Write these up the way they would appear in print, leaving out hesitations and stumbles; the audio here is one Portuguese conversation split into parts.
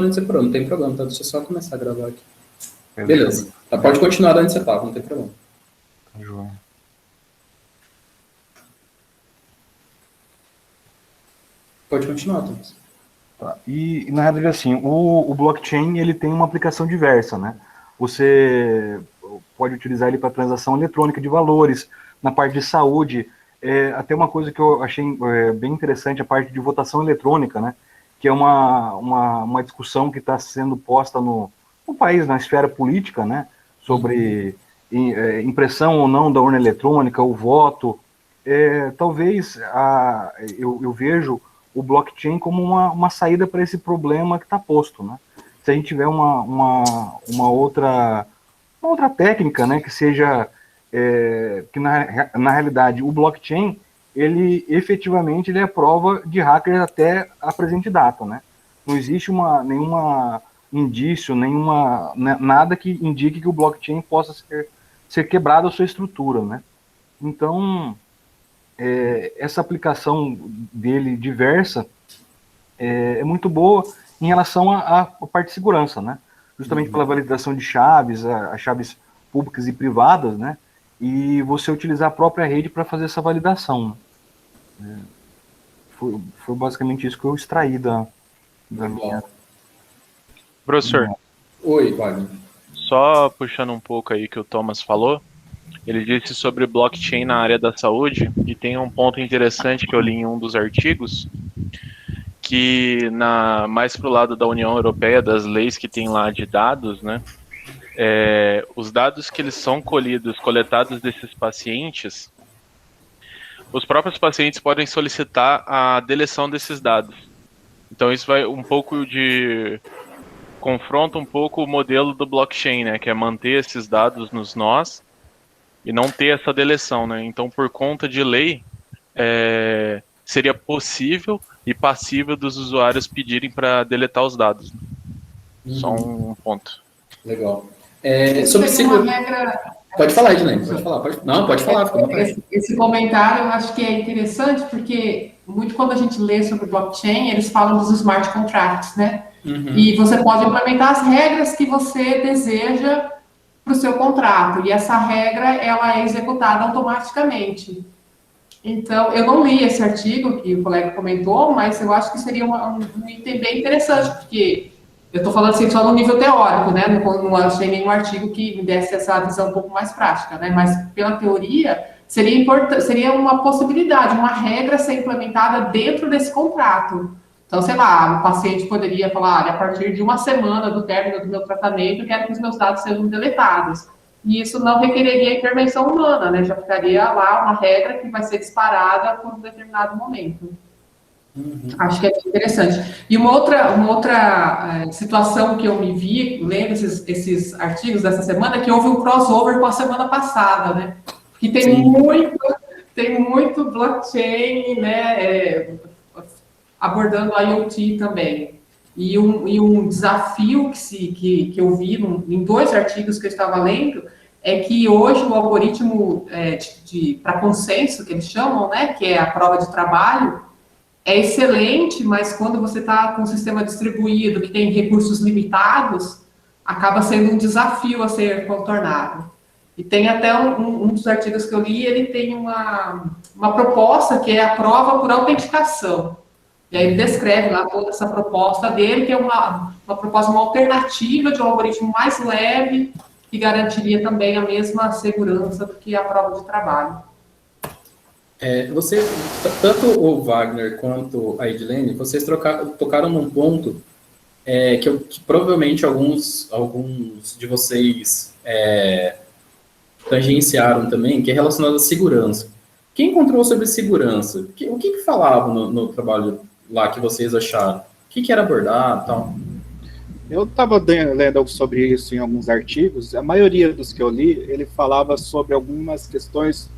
onde você parou, não tem problema, tá? Deixa eu só começar a gravar aqui. Beleza. Tá, pode continuar onde você estava, não tem problema. João. Pode continuar, Thomas. Tá. E na realidade, assim, o blockchain ele tem uma aplicação diversa, né? Você pode utilizar ele para transação eletrônica de valores, na parte de saúde. Até uma coisa que eu achei bem interessante, a parte de votação eletrônica, né? Que é uma discussão que está sendo posta no país, na esfera política, né? Sobre impressão ou não da urna eletrônica, o voto. Talvez eu vejo o blockchain como uma saída para esse problema que está posto, né? Se a gente tiver uma outra técnica, né, que seja que na realidade o blockchain ele efetivamente ele é prova de hackers até a presente data, né? Não existe nenhuma indício, nada que indique que o blockchain possa ser quebrado a sua estrutura, né? Então essa aplicação dele diversa é muito boa em relação à parte de segurança, né? Justamente pela validação de chaves, as chaves públicas e privadas, né? E você utilizar a própria rede para fazer essa validação. Foi basicamente isso que eu extraí da minha... Professor. Oi, Wagner. Só puxando um pouco aí que o Thomas falou, ele disse sobre blockchain na área da saúde, e tem um ponto interessante que eu li em um dos artigos, que mais pro lado da União Europeia, das leis que tem lá de dados, né, os dados que eles são coletados desses pacientes, os próprios pacientes podem solicitar a deleção desses dados. Então isso vai confronta um pouco o modelo do blockchain, né, que é manter esses dados nos nós e não ter essa deleção, né? Então, por conta de lei, seria possível e passível dos usuários pedirem para deletar os dados. Só um ponto. Legal. Sobre segurança... Pode falar, Edilene, pode falar. Pode falar. Esse comentário eu acho que é interessante, porque muito quando a gente lê sobre blockchain, eles falam dos smart contracts, né? E você pode implementar as regras que você deseja para o seu contrato, e essa regra ela é executada automaticamente. Então, eu não li esse artigo que o colega comentou, mas eu acho que seria um item bem interessante, porque eu estou falando assim só no nível teórico, né? Não achei nenhum artigo que me desse essa visão um pouco mais prática, né? Mas pela teoria, seria uma possibilidade, uma regra ser implementada dentro desse contrato. Então, sei lá, o paciente poderia falar, a partir de uma semana do término do meu tratamento, eu quero que os meus dados sejam deletados. E isso não requereria intervenção humana, né? Já ficaria lá uma regra que vai ser disparada por um determinado momento. Acho que é interessante. E uma outra situação que eu me vi, lendo esses artigos dessa semana, é que houve um crossover com a semana passada, né? Que tem muito blockchain, né? Abordando a IoT também. E um desafio que eu vi em 2 artigos que eu estava lendo é que hoje o algoritmo para consenso, que eles chamam, né, que é a prova de trabalho, é excelente, mas quando você está com um sistema distribuído, que tem recursos limitados, acaba sendo um desafio a ser contornado. E tem até um dos artigos que eu li, ele tem uma proposta que é a prova por autenticação. E aí ele descreve lá toda essa proposta dele, que é uma proposta, uma alternativa de um algoritmo mais leve, que garantiria também a mesma segurança do que a prova de trabalho. Tanto o Wagner quanto a Edilene, vocês tocaram num ponto que provavelmente alguns de vocês tangenciaram também, que é relacionado à segurança. Quem encontrou sobre segurança? O que falavam no trabalho lá que vocês acharam? O que era abordado e tal? Eu estava lendo sobre isso em alguns artigos. A maioria dos que eu li, ele falava sobre algumas questões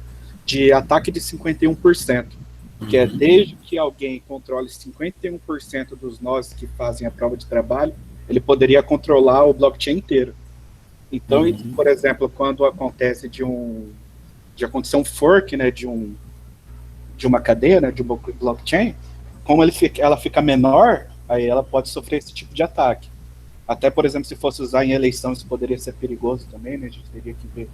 de ataque de 51%, que é desde que alguém controle 51% dos nós que fazem a prova de trabalho, ele poderia controlar o blockchain inteiro. Então, por exemplo, quando acontece de acontecer um fork, né, de uma cadeia, né, de um blockchain, como ela fica menor, aí ela pode sofrer esse tipo de ataque. Até, por exemplo, se fosse usar em eleição, isso poderia ser perigoso também, né? A gente teria que ver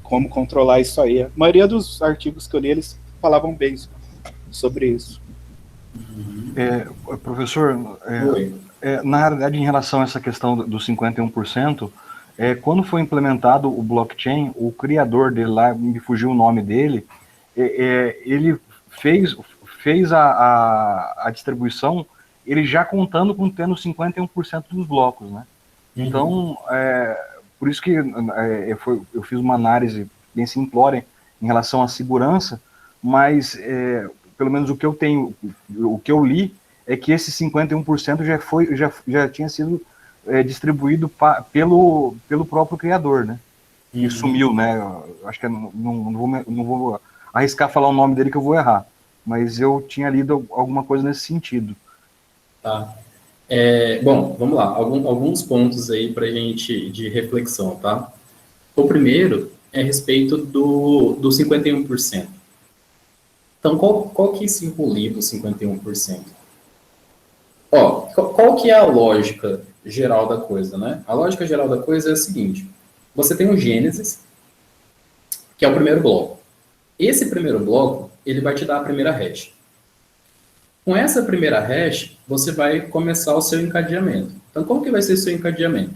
como controlar isso aí. A maioria dos artigos que eu li, eles falavam bem sobre isso. Professor, na realidade, em relação a essa questão dos 51%, quando foi implementado o blockchain, o criador dele lá, me fugiu o nome dele, ele fez a distribuição, ele já contando com tendo 51% dos blocos, né? Então, por isso que eu fiz uma análise bem simplória em relação à segurança, mas pelo menos o que eu tenho, o que eu li, é que esse 51% já tinha sido distribuído pelo próprio criador, né? E sumiu, né? Eu acho que não vou arriscar falar o nome dele que eu vou errar, mas eu tinha lido alguma coisa nesse sentido. Tá. Bom, vamos lá. Alguns pontos aí para a gente de reflexão, tá? O primeiro é a respeito do 51%. Então, qual que simboliza o 51%? Qual que é a lógica geral da coisa, né? A lógica geral da coisa é a seguinte. Você tem o Gênesis, que é o primeiro bloco. Esse primeiro bloco, ele vai te dar a primeira hash. Com essa primeira hash, você vai começar o seu encadeamento. Então, como que vai ser o seu encadeamento?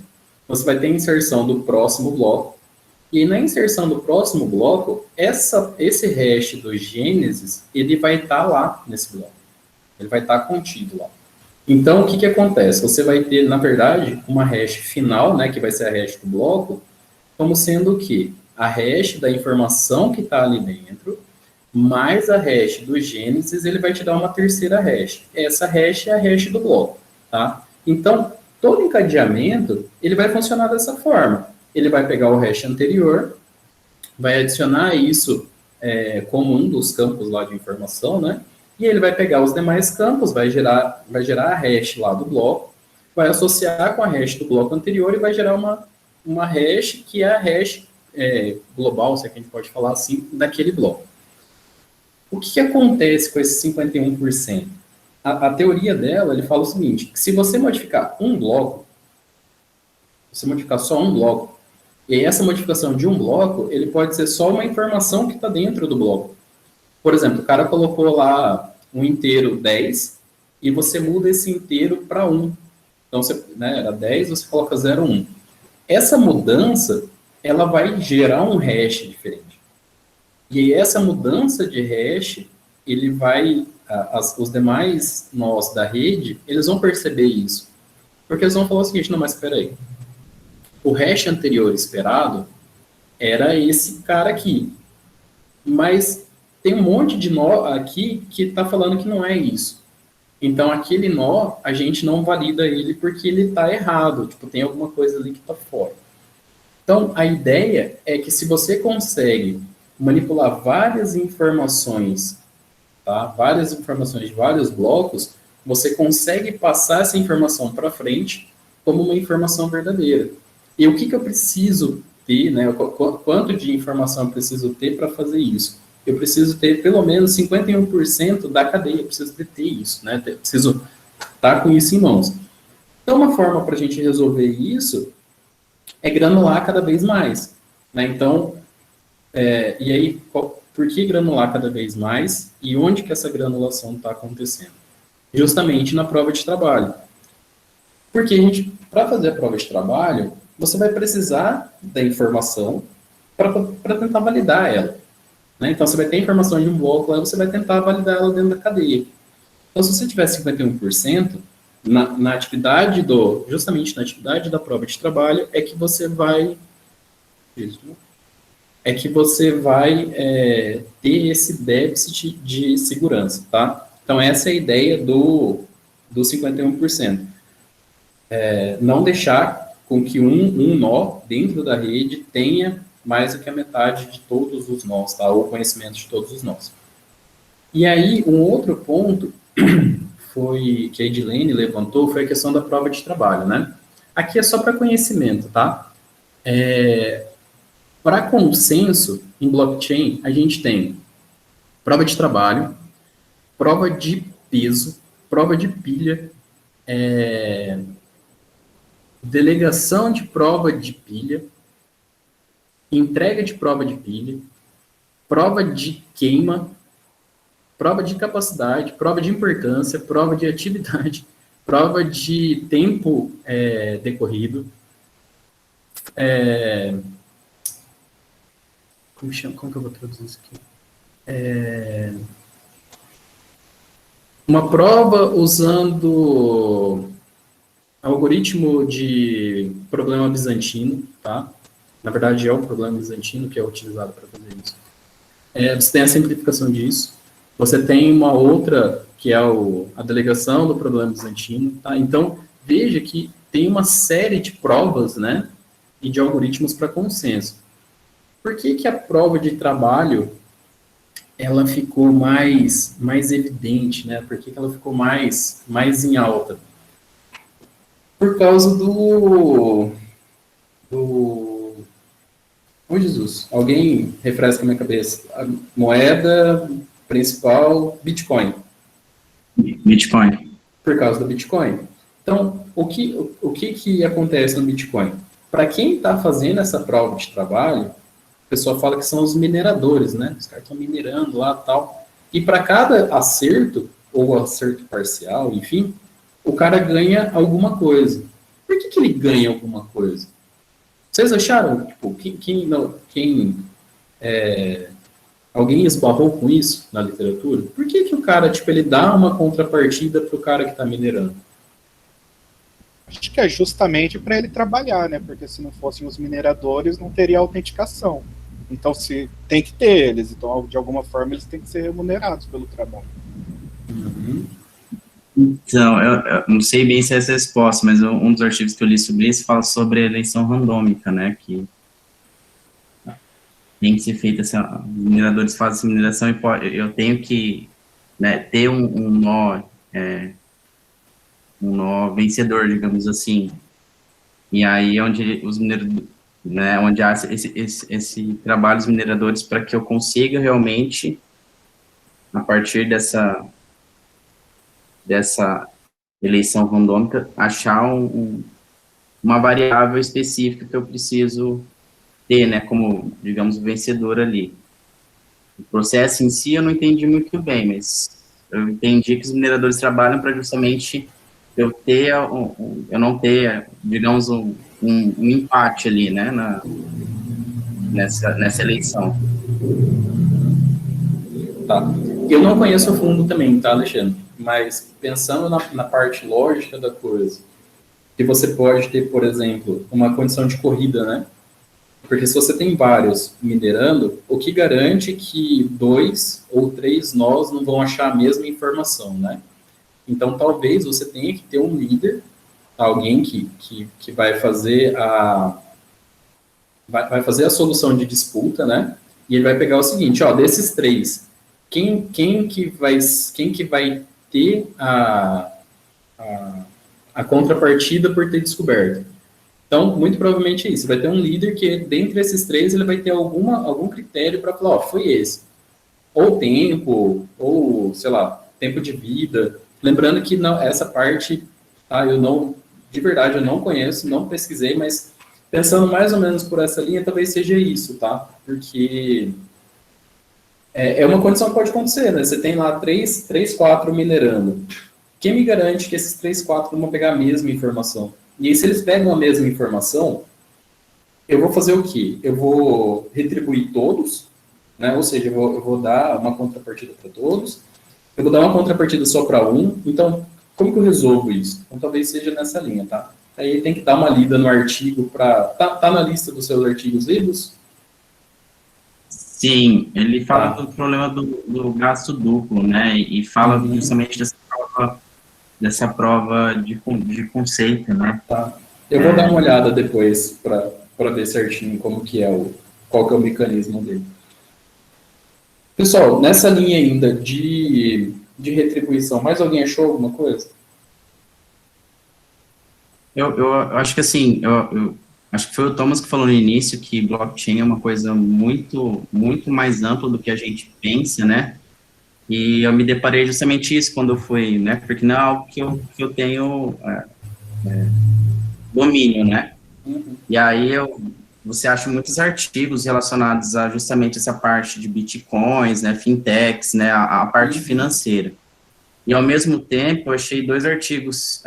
Você vai ter a inserção do próximo bloco, e na inserção do próximo bloco, esse hash do Gênesis, ele vai estar lá nesse bloco. Ele vai estar contido lá. Então, o que acontece? Você vai ter, na verdade, uma hash final, né, que vai ser a hash do bloco, como sendo o quê? A hash da informação que está ali dentro, mais a hash do Gênesis, ele vai te dar uma terceira hash. Essa hash é a hash do bloco, tá? Então, todo encadeamento, ele vai funcionar dessa forma. Ele vai pegar o hash anterior, vai adicionar isso como um dos campos lá de informação, né? E ele vai pegar os demais campos, vai gerar a hash lá do bloco, vai associar com a hash do bloco anterior e vai gerar uma hash que é a hash global, se é que a gente pode falar assim, daquele bloco. O que acontece com esse 51%? A teoria dela, ele fala o seguinte, que se você modificar um bloco, você modificar só um bloco, e essa modificação de um bloco, ele pode ser só uma informação que está dentro do bloco. Por exemplo, o cara colocou lá um inteiro 10, e você muda esse inteiro para 1. Então, era 10, você coloca 0,1. Essa mudança, ela vai gerar um hash diferente. E aí, essa mudança de hash, ele vai, os demais nós da rede, eles vão perceber isso. Porque eles vão falar o seguinte, não, mas espera aí. O hash anterior esperado era esse cara aqui. Mas tem um monte de nó aqui que está falando que não é isso. Então, aquele nó, a gente não valida ele porque ele está errado. Tipo, tem alguma coisa ali que está fora. Então, a ideia é que se você consegue manipular várias informações, tá? Várias informações de vários blocos, você consegue passar essa informação para frente como uma informação verdadeira. E o que eu preciso ter, né? Quanto de informação eu preciso ter para fazer isso? Eu preciso ter pelo menos 51% da cadeia, eu preciso ter isso, né? Preciso estar com isso em mãos. Então, uma forma para a gente resolver isso é granular cada vez mais, né? Então, e aí, por que granular cada vez mais e onde que essa granulação está acontecendo? Justamente na prova de trabalho. Porque para fazer a prova de trabalho, você vai precisar da informação para tentar validar ela. Né? Então, você vai ter a informação de um bloco lá, você vai tentar validar ela dentro da cadeia. Então, se você tiver 51%, na atividade justamente na atividade da prova de trabalho, é que você vai ter esse déficit de segurança, tá? Então, essa é a ideia do 51%. Não deixar com que um nó dentro da rede tenha mais do que a metade de todos os nós, tá? Ou conhecimento de todos os nós. E aí, um outro ponto que a Edilene levantou foi a questão da prova de trabalho, né? Aqui é só para conhecimento, tá? Para consenso em blockchain, a gente tem prova de trabalho, prova de peso, prova de pilha, delegação de prova de pilha, entrega de prova de pilha, prova de queima, prova de capacidade, prova de importância, prova de atividade, prova de tempo decorrido, como que eu vou traduzir isso aqui? Uma prova usando algoritmo de problema bizantino, tá? Na verdade, é o problema bizantino que é utilizado para fazer isso. Você tem a simplificação disso. Você tem uma outra, que é a delegação do problema bizantino, tá? Então, veja que tem uma série de provas, né? E de algoritmos para consenso. Por que a prova de trabalho ela ficou mais evidente, né? Por que ela ficou mais em alta? Por causa do... Oh, Jesus, alguém refresca a minha cabeça. A moeda principal, Bitcoin. Bitcoin. Por causa do Bitcoin. Então, o que acontece no Bitcoin? Para quem está fazendo essa prova de trabalho, a pessoa fala que são os mineradores, né? Os caras estão minerando lá e tal. E para cada acerto, ou acerto parcial, enfim, o cara ganha alguma coisa. Por que ele ganha alguma coisa? Vocês acharam, tipo, alguém esbarrou com isso na literatura? Por que o cara, tipo, ele dá uma contrapartida pro cara que está minerando? Acho que é justamente para ele trabalhar, né? Porque se não fossem os mineradores, não teria autenticação. Então, se tem que ter eles. Então, de alguma forma, eles têm que ser remunerados pelo trabalho. Uhum. Então, eu não sei bem se é essa a resposta, mas um dos artigos que eu li sobre isso fala sobre a eleição randômica, né? Que tem que ser feita, assim, os mineradores fazem essa mineração e eu tenho que, né, ter um nó vencedor, digamos assim. E aí onde os mineradores, né, onde há esse trabalho dos mineradores para que eu consiga realmente, a partir dessa eleição randômica, achar uma variável específica que eu preciso ter, né, como, digamos, o vencedor ali. O processo em si eu não entendi muito bem, mas eu entendi que os mineradores trabalham para justamente eu não ter, digamos, um empate ali, né, nessa eleição. Tá. Eu não conheço a fundo também, tá, Alexandre? Mas pensando na parte lógica da coisa, que você pode ter, por exemplo, uma condição de corrida, né? Porque se você tem vários minerando, o que garante que 2 ou 3 nós não vão achar a mesma informação, né? Então, talvez você tenha que ter um líder, alguém que vai fazer vai fazer a solução de disputa, né? E ele vai pegar o seguinte, ó, desses 3, quem que vai ter a contrapartida por ter descoberto? Então, muito provavelmente é isso. Vai ter um líder que, dentre esses 3, ele vai ter algum critério para falar, ó, foi esse. Ou tempo, ou, sei lá, tempo de vida. Lembrando que essa parte, tá, de verdade, eu não conheço, não pesquisei, mas pensando mais ou menos por essa linha, talvez seja isso, tá? Porque é uma condição que pode acontecer, né? Você tem lá 3, 4 minerando. Quem me garante que esses 3, 4 vão pegar a mesma informação? E aí, se eles pegam a mesma informação, eu vou fazer o quê? Eu vou retribuir todos, né? Ou seja, eu vou dar uma contrapartida para todos, eu vou dar uma contrapartida só para um. Então, como que eu resolvo isso? Então, talvez seja nessa linha, tá? Aí tem que dar uma lida no artigo para... Tá na lista dos seus artigos lidos? Sim, ele fala do problema do gasto duplo, né? E fala justamente dessa prova de conceito, né? Tá. Eu vou dar uma olhada depois para ver certinho como que qual que é o mecanismo dele. Pessoal, nessa linha ainda de retribuição, mais alguém achou alguma coisa? Eu acho que assim, eu acho que foi o Thomas que falou no início que blockchain é uma coisa muito, muito mais ampla do que a gente pensa, né? E eu me deparei justamente isso quando eu fui, né? Porque não é algo que eu tenho domínio, né? E aí você acha muitos artigos relacionados a justamente essa parte de bitcoins, né? Fintechs, né? A parte financeira. E ao mesmo tempo eu achei 2 artigos,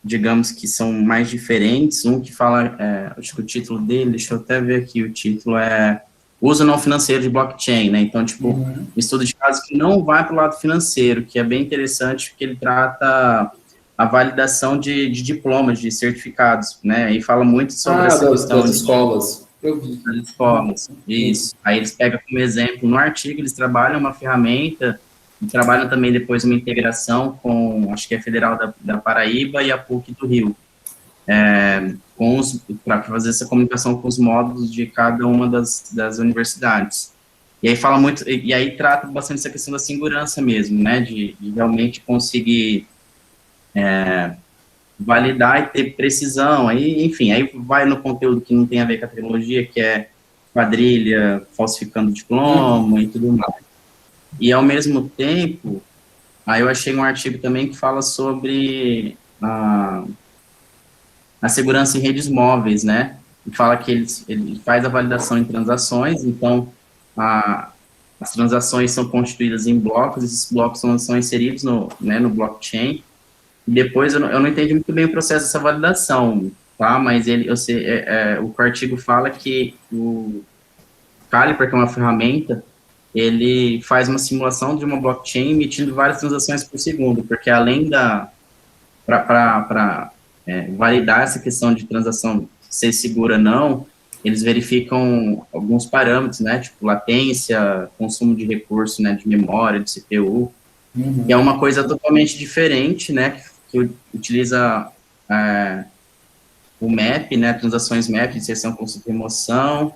digamos que são mais diferentes. Um que fala, acho que o título dele, deixa eu até ver aqui, o título é Uso Não Financeiro de Blockchain, né? Então, tipo, um estudo de caso que não vai para o lado financeiro, que é bem interessante, porque ele trata a validação de diplomas, de certificados, né? E fala muito sobre essa questão das escolas. Eu vi. das escolas. Isso. Aí eles pegam como exemplo, no artigo, eles trabalham uma ferramenta e trabalham também depois uma integração com, acho que é a Federal da Paraíba e a PUC do Rio, para fazer essa comunicação com os módulos de cada uma das universidades. E aí fala muito, e aí trata bastante essa questão da segurança mesmo, né, de realmente conseguir validar e ter precisão, aí, enfim, aí vai no conteúdo que não tem a ver com a tecnologia, que é quadrilha, falsificando diploma e tudo mais. E ao mesmo tempo, aí eu achei um artigo também que fala sobre a segurança em redes móveis, né? E fala que ele faz a validação em transações, então as transações são constituídas em blocos, esses blocos são inseridos no blockchain, e depois eu não entendi muito bem o processo dessa validação, tá? Mas o que o artigo fala que o Caliper, que é uma ferramenta, ele faz uma simulação de uma blockchain emitindo várias transações por segundo, porque além para validar essa questão de transação ser segura ou não, eles verificam alguns parâmetros, né, tipo latência, consumo de recurso, né, de memória, de CPU, que é uma coisa totalmente diferente, né, que utiliza o MAP, né, transações MAP, inserção, consulta e remoção.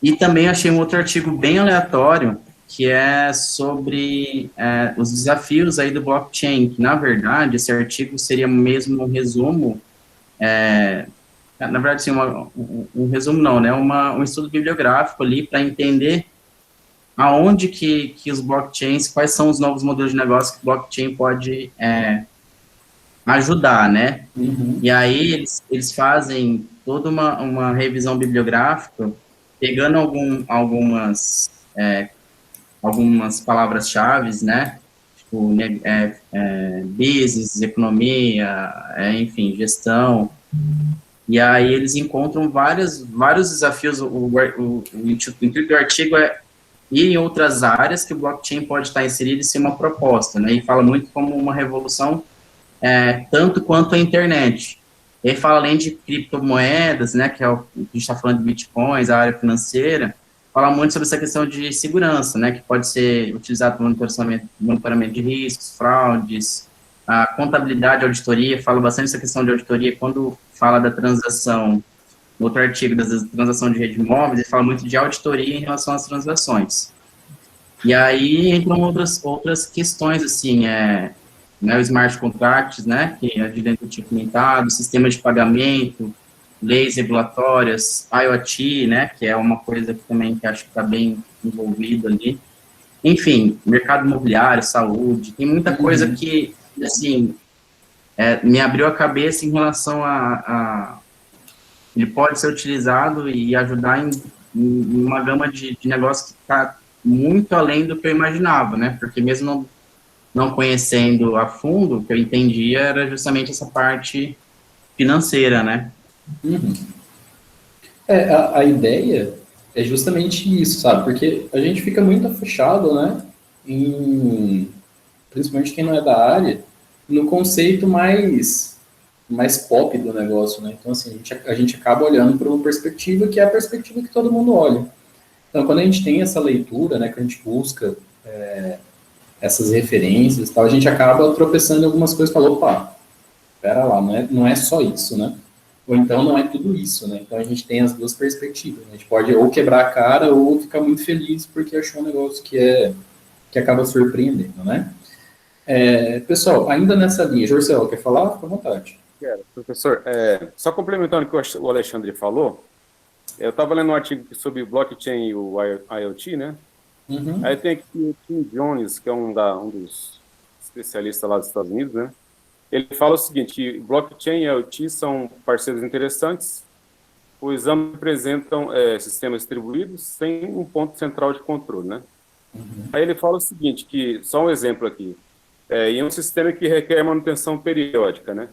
E também achei um outro artigo bem aleatório, que é sobre os desafios aí do blockchain, que, na verdade, esse artigo seria mesmo um resumo, na verdade, assim, um resumo não, né, um estudo bibliográfico ali para entender aonde que os blockchains, quais são os novos modelos de negócio que o blockchain pode ajudar, né? E aí eles fazem toda uma revisão bibliográfica, pegando algumas palavras-chave, né? Tipo, business, economia, enfim, gestão. E aí eles encontram vários desafios. O intuito do artigo é ir em outras áreas que o blockchain pode estar inserido e ser uma proposta, né? E fala muito como uma revolução tanto quanto a internet. Ele fala além de criptomoedas, né, que é o que a gente está falando de bitcoins, a área financeira, fala muito sobre essa questão de segurança, né, que pode ser utilizado para monitoramento de riscos, fraudes, a contabilidade, auditoria, fala bastante essa questão de auditoria quando fala da transação, no outro artigo da transação de rede móveis, ele fala muito de auditoria em relação às transações. E aí entram outras questões, assim, né, o smart contracts, né, que é de dentro do tipo limitado, sistema de pagamento, leis regulatórias, IoT, né, que é uma coisa que também que acho que está bem envolvido ali. Enfim, mercado imobiliário, saúde, tem muita coisa que, assim, me abriu a cabeça em relação ele pode ser utilizado e ajudar em uma gama de negócios que está muito além do que eu imaginava, né, porque mesmo não conhecendo a fundo, o que eu entendia era justamente essa parte financeira, né? A ideia é justamente isso, sabe? Porque a gente fica muito fechado, né? Principalmente quem não é da área, no conceito mais pop do negócio, né? Então, assim, a gente acaba olhando para uma perspectiva que é a perspectiva que todo mundo olha. Então, quando a gente tem essa leitura, né, que a gente busca essas referências e tal, a gente acaba tropeçando em algumas coisas e fala, opa, pera lá, não é só isso, né? Ou então não é tudo isso, né? Então a gente tem as duas perspectivas, né? A gente pode ou quebrar a cara ou ficar muito feliz porque achou um negócio que acaba surpreendendo, né? Pessoal, ainda nessa linha, Jorcel, quer falar? Fica à vontade. Quero, professor. Só complementando o que o Alexandre falou, eu estava lendo um artigo sobre o blockchain e o IoT, né? Uhum. Aí tem aqui o Tim Jones, que é um dos especialistas lá dos Estados Unidos, né? Ele fala o seguinte: blockchain e IoT são parceiros interessantes, pois ambos apresentam sistemas distribuídos sem um ponto central de controle, né? Aí ele fala o seguinte, que só um exemplo aqui, em um sistema que requer manutenção periódica, né?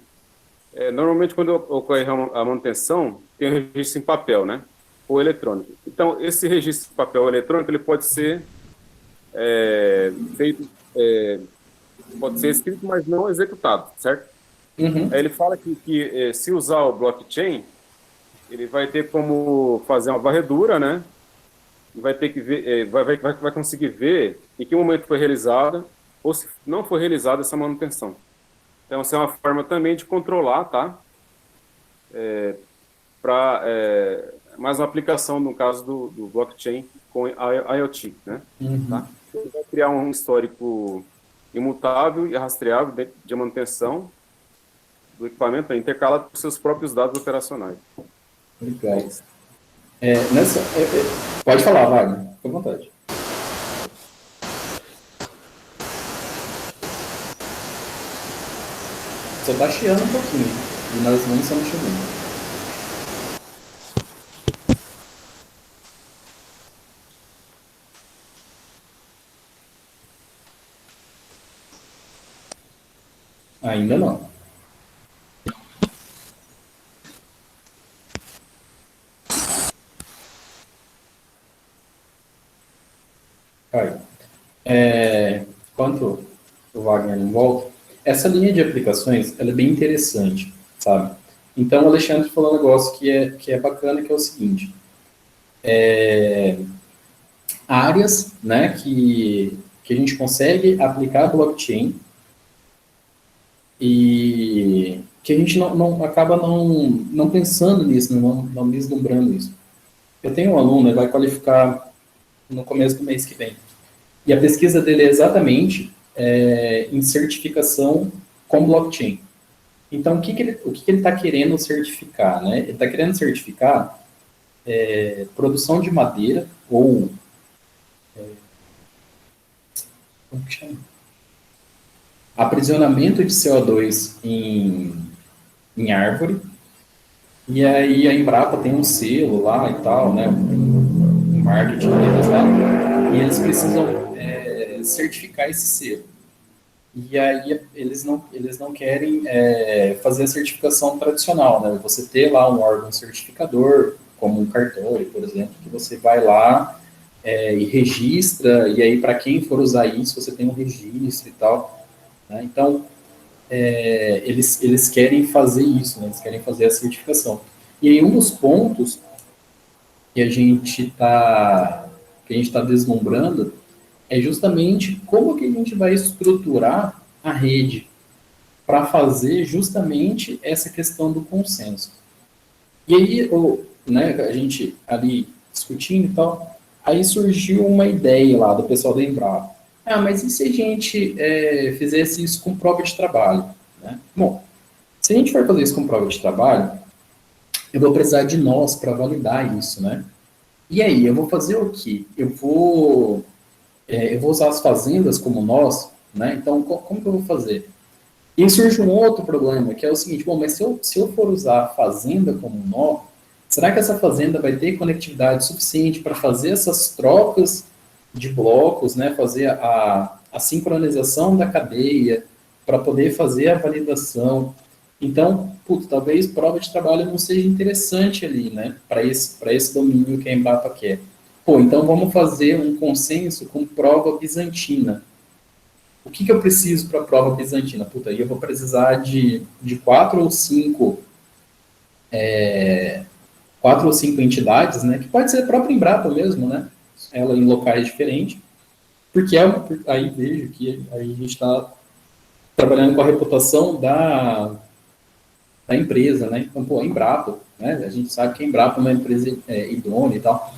Normalmente, quando ocorre a manutenção, tem um registro em papel, né? Ou eletrônico. Então, esse registro em papel ou eletrônico, ele pode ser feito, pode ser escrito, mas não executado, certo? Uhum. Aí ele fala que se usar o blockchain, ele vai ter como fazer uma varredura, né? E vai ter que ver, vai conseguir ver em que momento foi realizada ou se não foi realizada essa manutenção. Então, essa é uma forma também de controlar, tá? Para mais uma aplicação, no caso do blockchain com a IoT, né? Uhum. Tá? Ele vai criar um histórico imutável e rastreável de manutenção do equipamento, intercalado com seus próprios dados operacionais. Legal. Pode falar, Wagner, fica à vontade. Só tá chiando um pouquinho, e nós não estamos chegando. Ainda não. Aí. Enquanto o Wagner não volta, essa linha de aplicações ela é bem interessante, sabe? Então, o Alexandre falou um negócio que é bacana, que é o seguinte. Áreas, né, que a gente consegue aplicar blockchain e que a gente acaba não pensando nisso, não vislumbrando isso. Eu tenho um aluno, ele vai qualificar no começo do mês que vem. E a pesquisa dele é exatamente em certificação com blockchain. Então, o que ele está querendo certificar? Né? Ele está querendo certificar produção de madeira ou... como que chama? Aprisionamento de CO2 em árvore. E aí a Embrapa tem um selo lá e tal, né? Um marketing deles lá. E eles precisam certificar esse selo. E aí eles não querem fazer a certificação tradicional, né? Você ter lá um órgão certificador, como um cartório, por exemplo, que você vai lá e registra, e aí para quem for usar isso, você tem um registro e tal. Né? Então, eles querem fazer isso, né? Eles querem fazer a certificação. E aí um dos pontos que a gente está deslumbrando é justamente como que a gente vai estruturar a rede para fazer justamente essa questão do consenso. E aí, né, a gente ali discutindo e tal, aí surgiu uma ideia lá do pessoal da Embrapa. Mas e se a gente fizesse isso com prova de trabalho? Né? Bom, se a gente for fazer isso com prova de trabalho, eu vou precisar de nós para validar isso, né? E aí, eu vou fazer o quê? Eu vou usar as fazendas como nós, né? Então, como que eu vou fazer? E surge um outro problema, que é o seguinte, bom, mas se eu for usar a fazenda como nó, será que essa fazenda vai ter conectividade suficiente para fazer essas trocas de blocos, né? Fazer a sincronização da cadeia, para poder fazer a validação? Então, talvez prova de trabalho não seja interessante ali, né? Para esse domínio que a Embrapa quer. Então vamos fazer um consenso com prova bizantina. O que eu preciso para a prova bizantina? Aí eu vou precisar de 4 ou cinco entidades, né? Que pode ser a própria Embrapa mesmo, né? Ela em locais diferentes. Porque aí vejo que aí a gente está trabalhando com a reputação da empresa, né? Então, a Embrapa, né? A gente sabe que a Embrapa é uma empresa idônea e tal.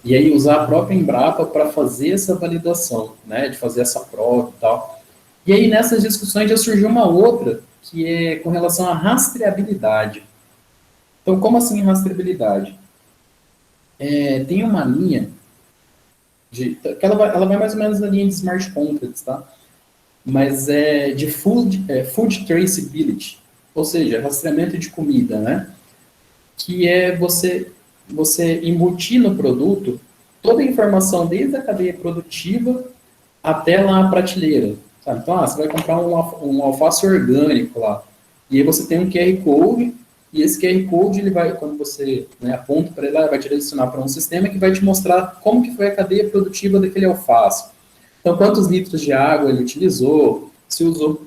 E aí usar a própria Embrapa para fazer essa validação, né? De fazer essa prova e tal. E aí nessas discussões já surgiu uma outra, que é com relação à rastreabilidade. Então, como assim rastreabilidade? Tem uma linha ela vai mais ou menos na linha de smart contracts, tá? Mas é de food traceability, ou seja, rastreamento de comida, né? Que é você embutir no produto toda a informação desde a cadeia produtiva até lá a prateleira, sabe? Então, você vai comprar um alface orgânico lá, e aí você tem um QR Code, e esse QR Code, ele vai, quando você, né, aponta para ele, vai te direcionar para um sistema que vai te mostrar como que foi a cadeia produtiva daquele alface. Então, quantos litros de água ele utilizou, se usou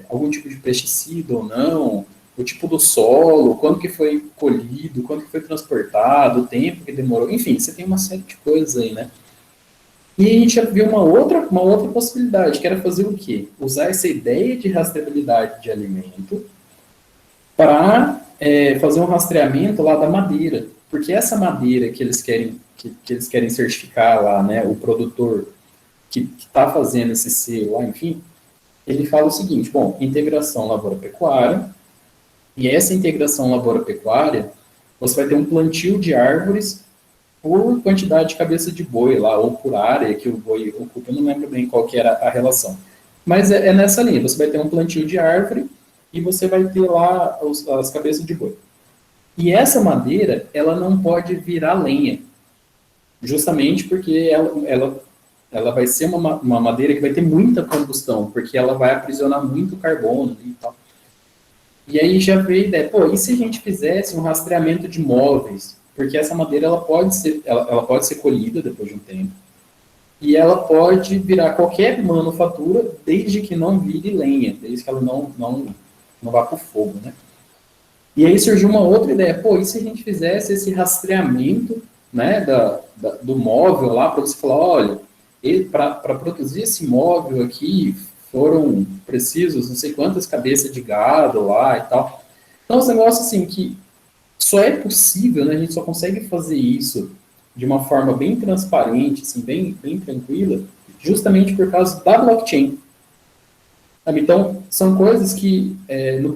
algum tipo de pesticida ou não, o tipo do solo, quando que foi colhido, quando que foi transportado, o tempo que demorou, enfim, você tem uma série de coisas aí, né? E a gente já viu uma outra possibilidade, que era fazer o quê? Usar essa ideia de rastreabilidade de alimento para fazer um rastreamento lá da madeira, porque essa madeira que eles querem certificar lá, né, o produtor que está fazendo esse selo lá, enfim, ele fala o seguinte, bom, integração lavoura-pecuária, e essa integração lavoura-pecuária, você vai ter um plantio de árvores por quantidade de cabeça de boi lá, ou por área que o boi ocupa, eu não lembro bem qual que era a relação. Mas é nessa linha, você vai ter um plantio de árvore e você vai ter lá as cabeças de boi. E essa madeira, ela não pode virar lenha, justamente porque ela vai ser uma madeira que vai ter muita combustão, porque ela vai aprisionar muito carbono e tal. E aí já veio a ideia, e se a gente fizesse um rastreamento de móveis? Porque essa madeira ela pode ser colhida depois de um tempo, e ela pode virar qualquer manufatura, desde que não vire lenha, desde que ela não vá para o fogo, né? E aí surgiu uma outra ideia, e se a gente fizesse esse rastreamento, né, do móvel lá, para você falar, olha, para produzir esse móvel aqui, foram precisos não sei quantas cabeças de gado lá e tal. Então, esse negócio assim, que só é possível, né, a gente só consegue fazer isso de uma forma bem transparente, assim, bem tranquila, justamente por causa da blockchain. Sabe? Então, são coisas que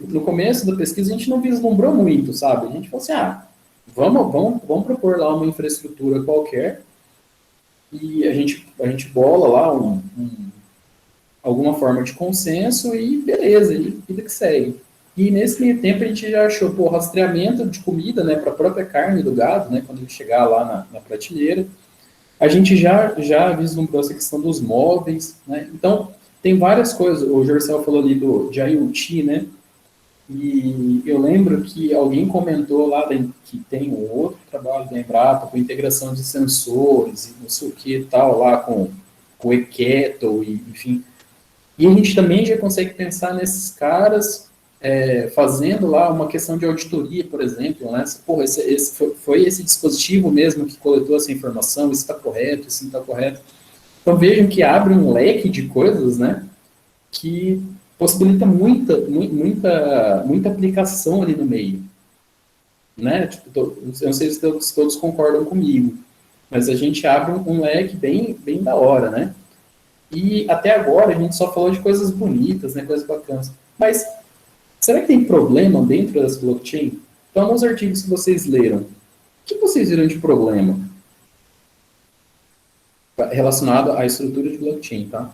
no começo da pesquisa a gente não vislumbrou muito, sabe? A gente falou assim, vamos propor lá uma infraestrutura qualquer e a gente bola lá alguma forma de consenso e beleza, e vida que segue. E nesse meio tempo a gente já achou, rastreamento de comida, né, para a própria carne do gado, né, quando ele chegar lá na prateleira. A gente já vislumbrou essa questão dos móveis, né, então tem várias coisas, o Jorcel falou ali de IoT, né, e eu lembro que alguém comentou lá que tem um outro trabalho da Embrapa com integração de sensores e não sei o que e tal, lá com o eKettle, e, enfim. E a gente também já consegue pensar nesses caras fazendo lá uma questão de auditoria, por exemplo, né? Foi esse dispositivo mesmo que coletou essa informação, isso está correto, isso não está correto. Então vejam que abre um leque de coisas, né, que possibilita muita aplicação ali no meio, né? Tipo, eu não sei se todos concordam comigo, mas a gente abre um leque bem da hora, né? E até agora a gente só falou de coisas bonitas, né, coisas bacanas. Mas será que tem problema dentro dessa blockchain? Então, nos artigos que vocês leram, o que vocês viram de problema relacionado à estrutura de blockchain, tá?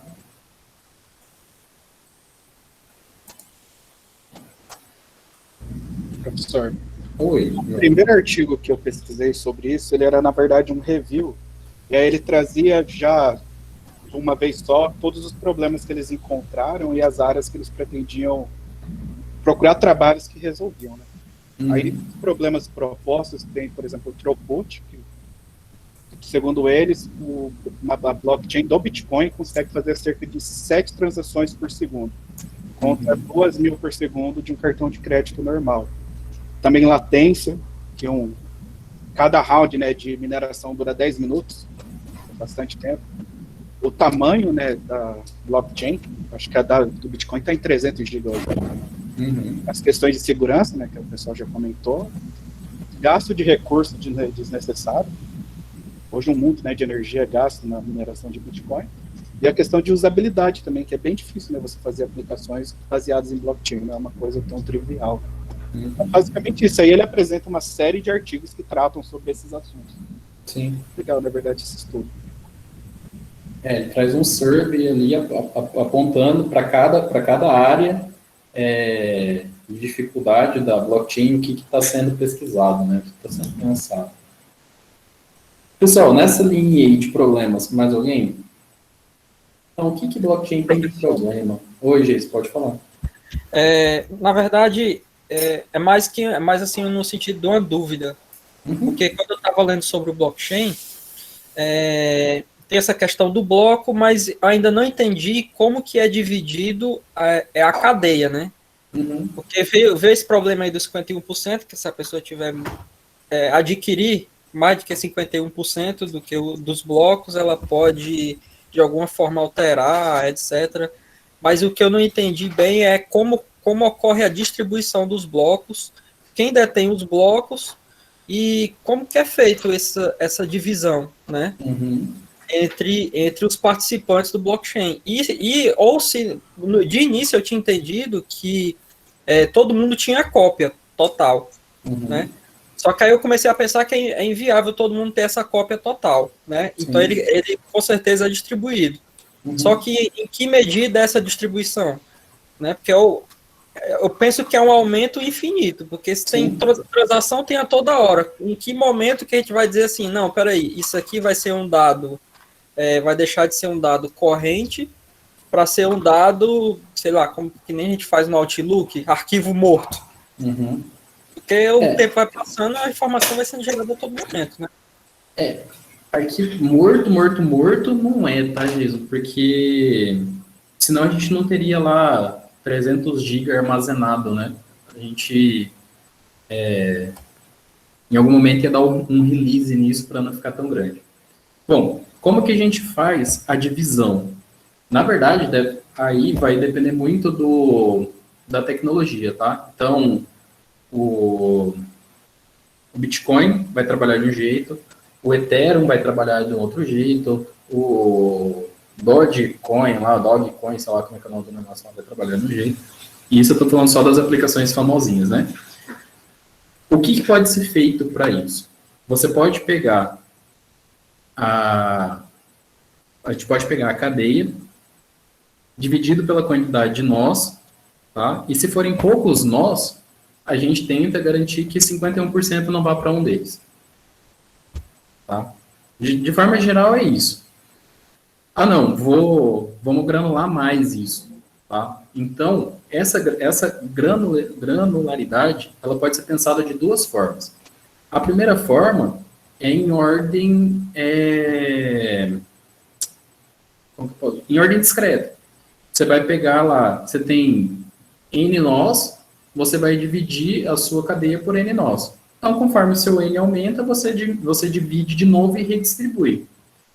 Professor, Oi. o primeiro artigo que eu pesquisei sobre isso, ele era, na verdade, um review, e aí ele trazia já, de uma vez só, todos os problemas que eles encontraram e as áreas que eles pretendiam procurar trabalhos que resolviam, né? Aí, os problemas propostos tem, por exemplo, o throughput, que, segundo eles, a blockchain do Bitcoin consegue fazer cerca de 7 transações por segundo, contra 2.000 por segundo de um cartão de crédito normal. Também latência, que cada round, né, de mineração dura 10 minutos, bastante tempo. O tamanho, né, da blockchain, acho que a do Bitcoin está em 300 GB hoje. As questões de segurança, né, que o pessoal já comentou. Gasto de recurso desnecessário. Hoje um mundo, né, de energia é gasto na mineração de Bitcoin. E a questão de usabilidade também, que é bem difícil, né, você fazer aplicações baseadas em blockchain, não é uma coisa tão trivial. Então, basicamente isso aí, ele apresenta uma série de artigos que tratam sobre esses assuntos. Sim. Legal, na verdade, esse estudo. Ele traz um survey ali apontando para cada área de dificuldade da blockchain, o que está sendo pesquisado, né? O que está sendo pensado. Pessoal, nessa linha aí de problemas, mais alguém? Então, o que blockchain tem de problema? Oi, Geis, pode falar. Na verdade, é mais assim no sentido de uma dúvida. Porque quando eu estava lendo sobre o blockchain, tem essa questão do bloco, mas ainda não entendi como que é dividido a cadeia, né? Porque veio esse problema aí dos 51%, que se a pessoa tiver adquirir mais do que 51% dos blocos, ela pode, de alguma forma, alterar, etc. Mas o que eu não entendi bem é como ocorre a distribuição dos blocos, quem detém os blocos e como que é feito essa divisão, né? Entre os participantes do blockchain. Ou se, de início, eu tinha entendido que todo mundo tinha cópia total, né? Só que aí eu comecei a pensar que é inviável todo mundo ter essa cópia total, né? Então ele com certeza é distribuído. Só que em que medida essa distribuição? Né? Porque eu penso que é um aumento infinito, porque se tem transação, tem a toda hora. Em que momento que a gente vai dizer assim, não, peraí, isso aqui vai ser um dado, vai deixar de ser um dado corrente para ser um dado, sei lá, como que nem a gente faz no Outlook, arquivo morto. Porque o tempo vai passando, a informação vai sendo gerada a todo momento, né? Arquivo morto não é, tá, Jesus? Porque senão a gente não teria lá 300 GB armazenado, né? A gente, em algum momento, ia dar um release nisso para não ficar tão grande. Bom, como que a gente faz a divisão? Na verdade, aí vai depender muito da tecnologia, tá? Então, o Bitcoin vai trabalhar de um jeito, o Ethereum vai trabalhar de um outro jeito, o Dogecoin, sei lá como é que é o nome do negócio, vai trabalhar de um jeito. E isso eu estou falando só das aplicações famosinhas, né? O que pode ser feito para isso? Você pode pegar a gente pode pegar a cadeia, dividido pela quantidade de nós, tá? E se forem poucos nós, a gente tenta garantir que 51% não vá para um deles. Tá? De forma geral é isso. Não, vamos granular mais isso. Tá? Então, essa granularidade, ela pode ser pensada de duas formas. A primeira forma é em ordem discreta. Você vai pegar lá, você tem N nós, você vai dividir a sua cadeia por N nós. Então, conforme o seu N aumenta, você divide de novo e redistribui.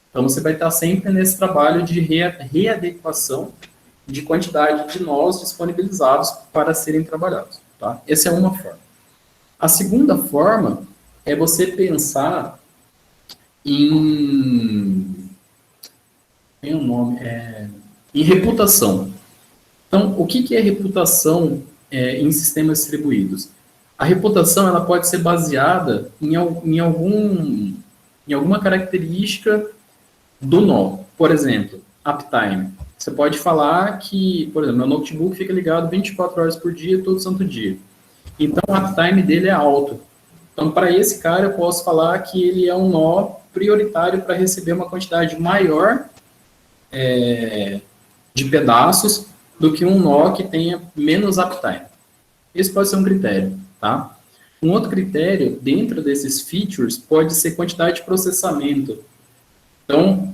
Então, você vai estar sempre nesse trabalho de readequação de quantidade de nós disponibilizados para serem trabalhados. Tá? Essa é uma forma. A segunda forma é você pensar em reputação. Então, o que é reputação em sistemas distribuídos? A reputação ela pode ser baseada em alguma característica do nó. Por exemplo, uptime. Você pode falar que, por exemplo, meu notebook fica ligado 24 horas por dia, todo santo dia. Então, o uptime dele é alto. Então, para esse cara, eu posso falar que ele é um nó prioritário para receber uma quantidade maior de pedaços do que um nó que tenha menos uptime. Esse pode ser um critério, tá? Um outro critério, dentro desses features, pode ser quantidade de processamento. Então,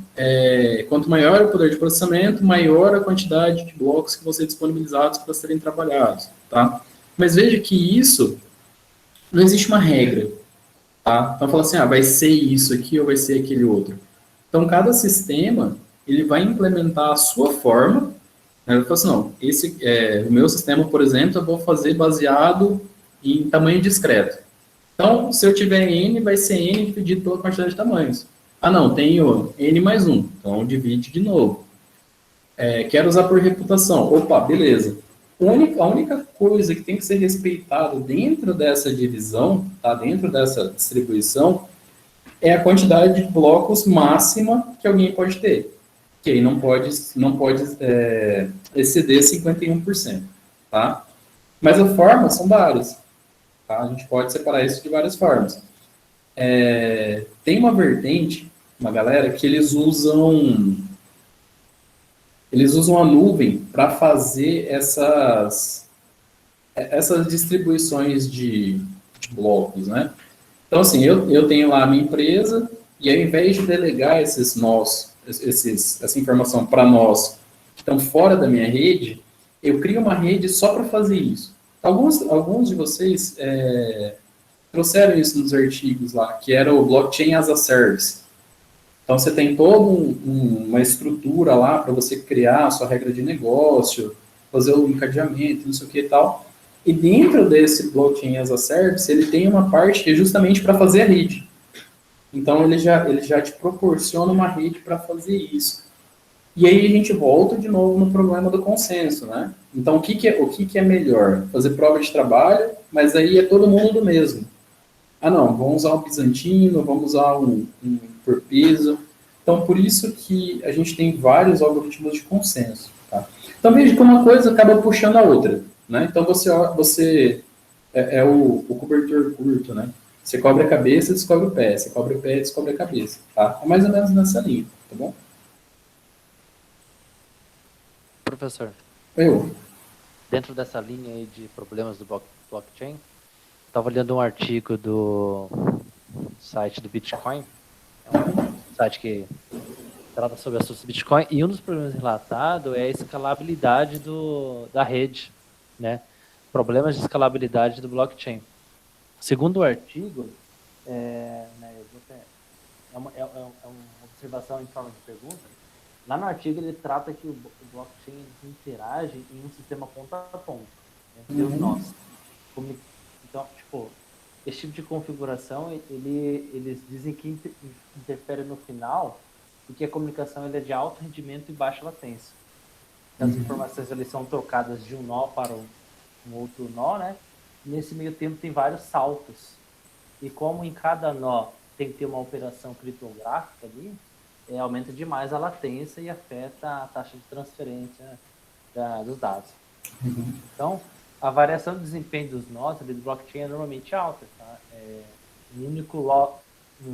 quanto maior o poder de processamento, maior a quantidade de blocos que vão ser disponibilizados para serem trabalhados, tá? Mas veja que isso, não existe uma regra, tá? Então, fala assim, vai ser isso aqui ou vai ser aquele outro. Então, cada sistema, ele vai implementar a sua forma. Ele fala assim, não, o meu sistema, por exemplo, eu vou fazer baseado em tamanho discreto. Então, se eu tiver N, vai ser N dividido pela quantidade de tamanhos. Não, tenho N mais 1, então divide de novo. Quero usar por reputação. Opa, beleza. A única coisa que tem que ser respeitada dentro dessa divisão, tá, dentro dessa distribuição, é a quantidade de blocos máxima que alguém pode ter. que aí não pode exceder 51%, tá? Mas as formas são várias, tá? A gente pode separar isso de várias formas. Tem uma vertente, uma galera, que eles usam a nuvem para fazer essas distribuições de blocos, né? Então, assim, eu tenho lá a minha empresa, e ao invés de delegar essa informação para nós que estão fora da minha rede, eu crio uma rede só para fazer isso. Alguns de vocês trouxeram isso nos artigos lá, que era o Blockchain as a Service. Então, você tem toda uma estrutura lá para você criar a sua regra de negócio, fazer o encadeamento, não sei o que e tal. E dentro desse Blockchain as a Service, ele tem uma parte que é justamente para fazer a rede. Então, ele já te proporciona uma rede para fazer isso. E aí a gente volta de novo no problema do consenso, né? Então, o que é melhor? Fazer prova de trabalho, mas aí é todo mundo do mesmo. Ah, não, vamos usar um bizantino, vamos usar um por peso. Então, por isso que a gente tem vários algoritmos de consenso. Tá? Então, veja que uma coisa acaba puxando a outra. Né? Então, você é o cobertor curto, né? Você cobre a cabeça, descobre o pé. Você cobre o pé, descobre a cabeça. Tá? É mais ou menos nessa linha, tá bom? Professor, dentro dessa linha aí de problemas do blockchain, estava olhando um artigo do site do Bitcoin, é um site que trata sobre assuntos do Bitcoin, e um dos problemas relatados é a escalabilidade da rede, né? Problemas de escalabilidade do blockchain. Segundo o artigo, é uma observação em forma de pergunta. Lá no artigo ele trata que o blockchain interage em um sistema ponto a ponto, entre os nós. Então, tipo, esse tipo de configuração, eles dizem que interfere no final, porque a comunicação é de alto rendimento e baixa latência. As informações eles são trocadas de um nó para um outro nó, né? Nesse meio tempo tem vários saltos. E como em cada nó tem que ter uma operação criptográfica ali, aumenta demais a latência e afeta a taxa de transferência dos dados. Então, a variação de desempenho dos nós do blockchain é normalmente alta. Tá? Um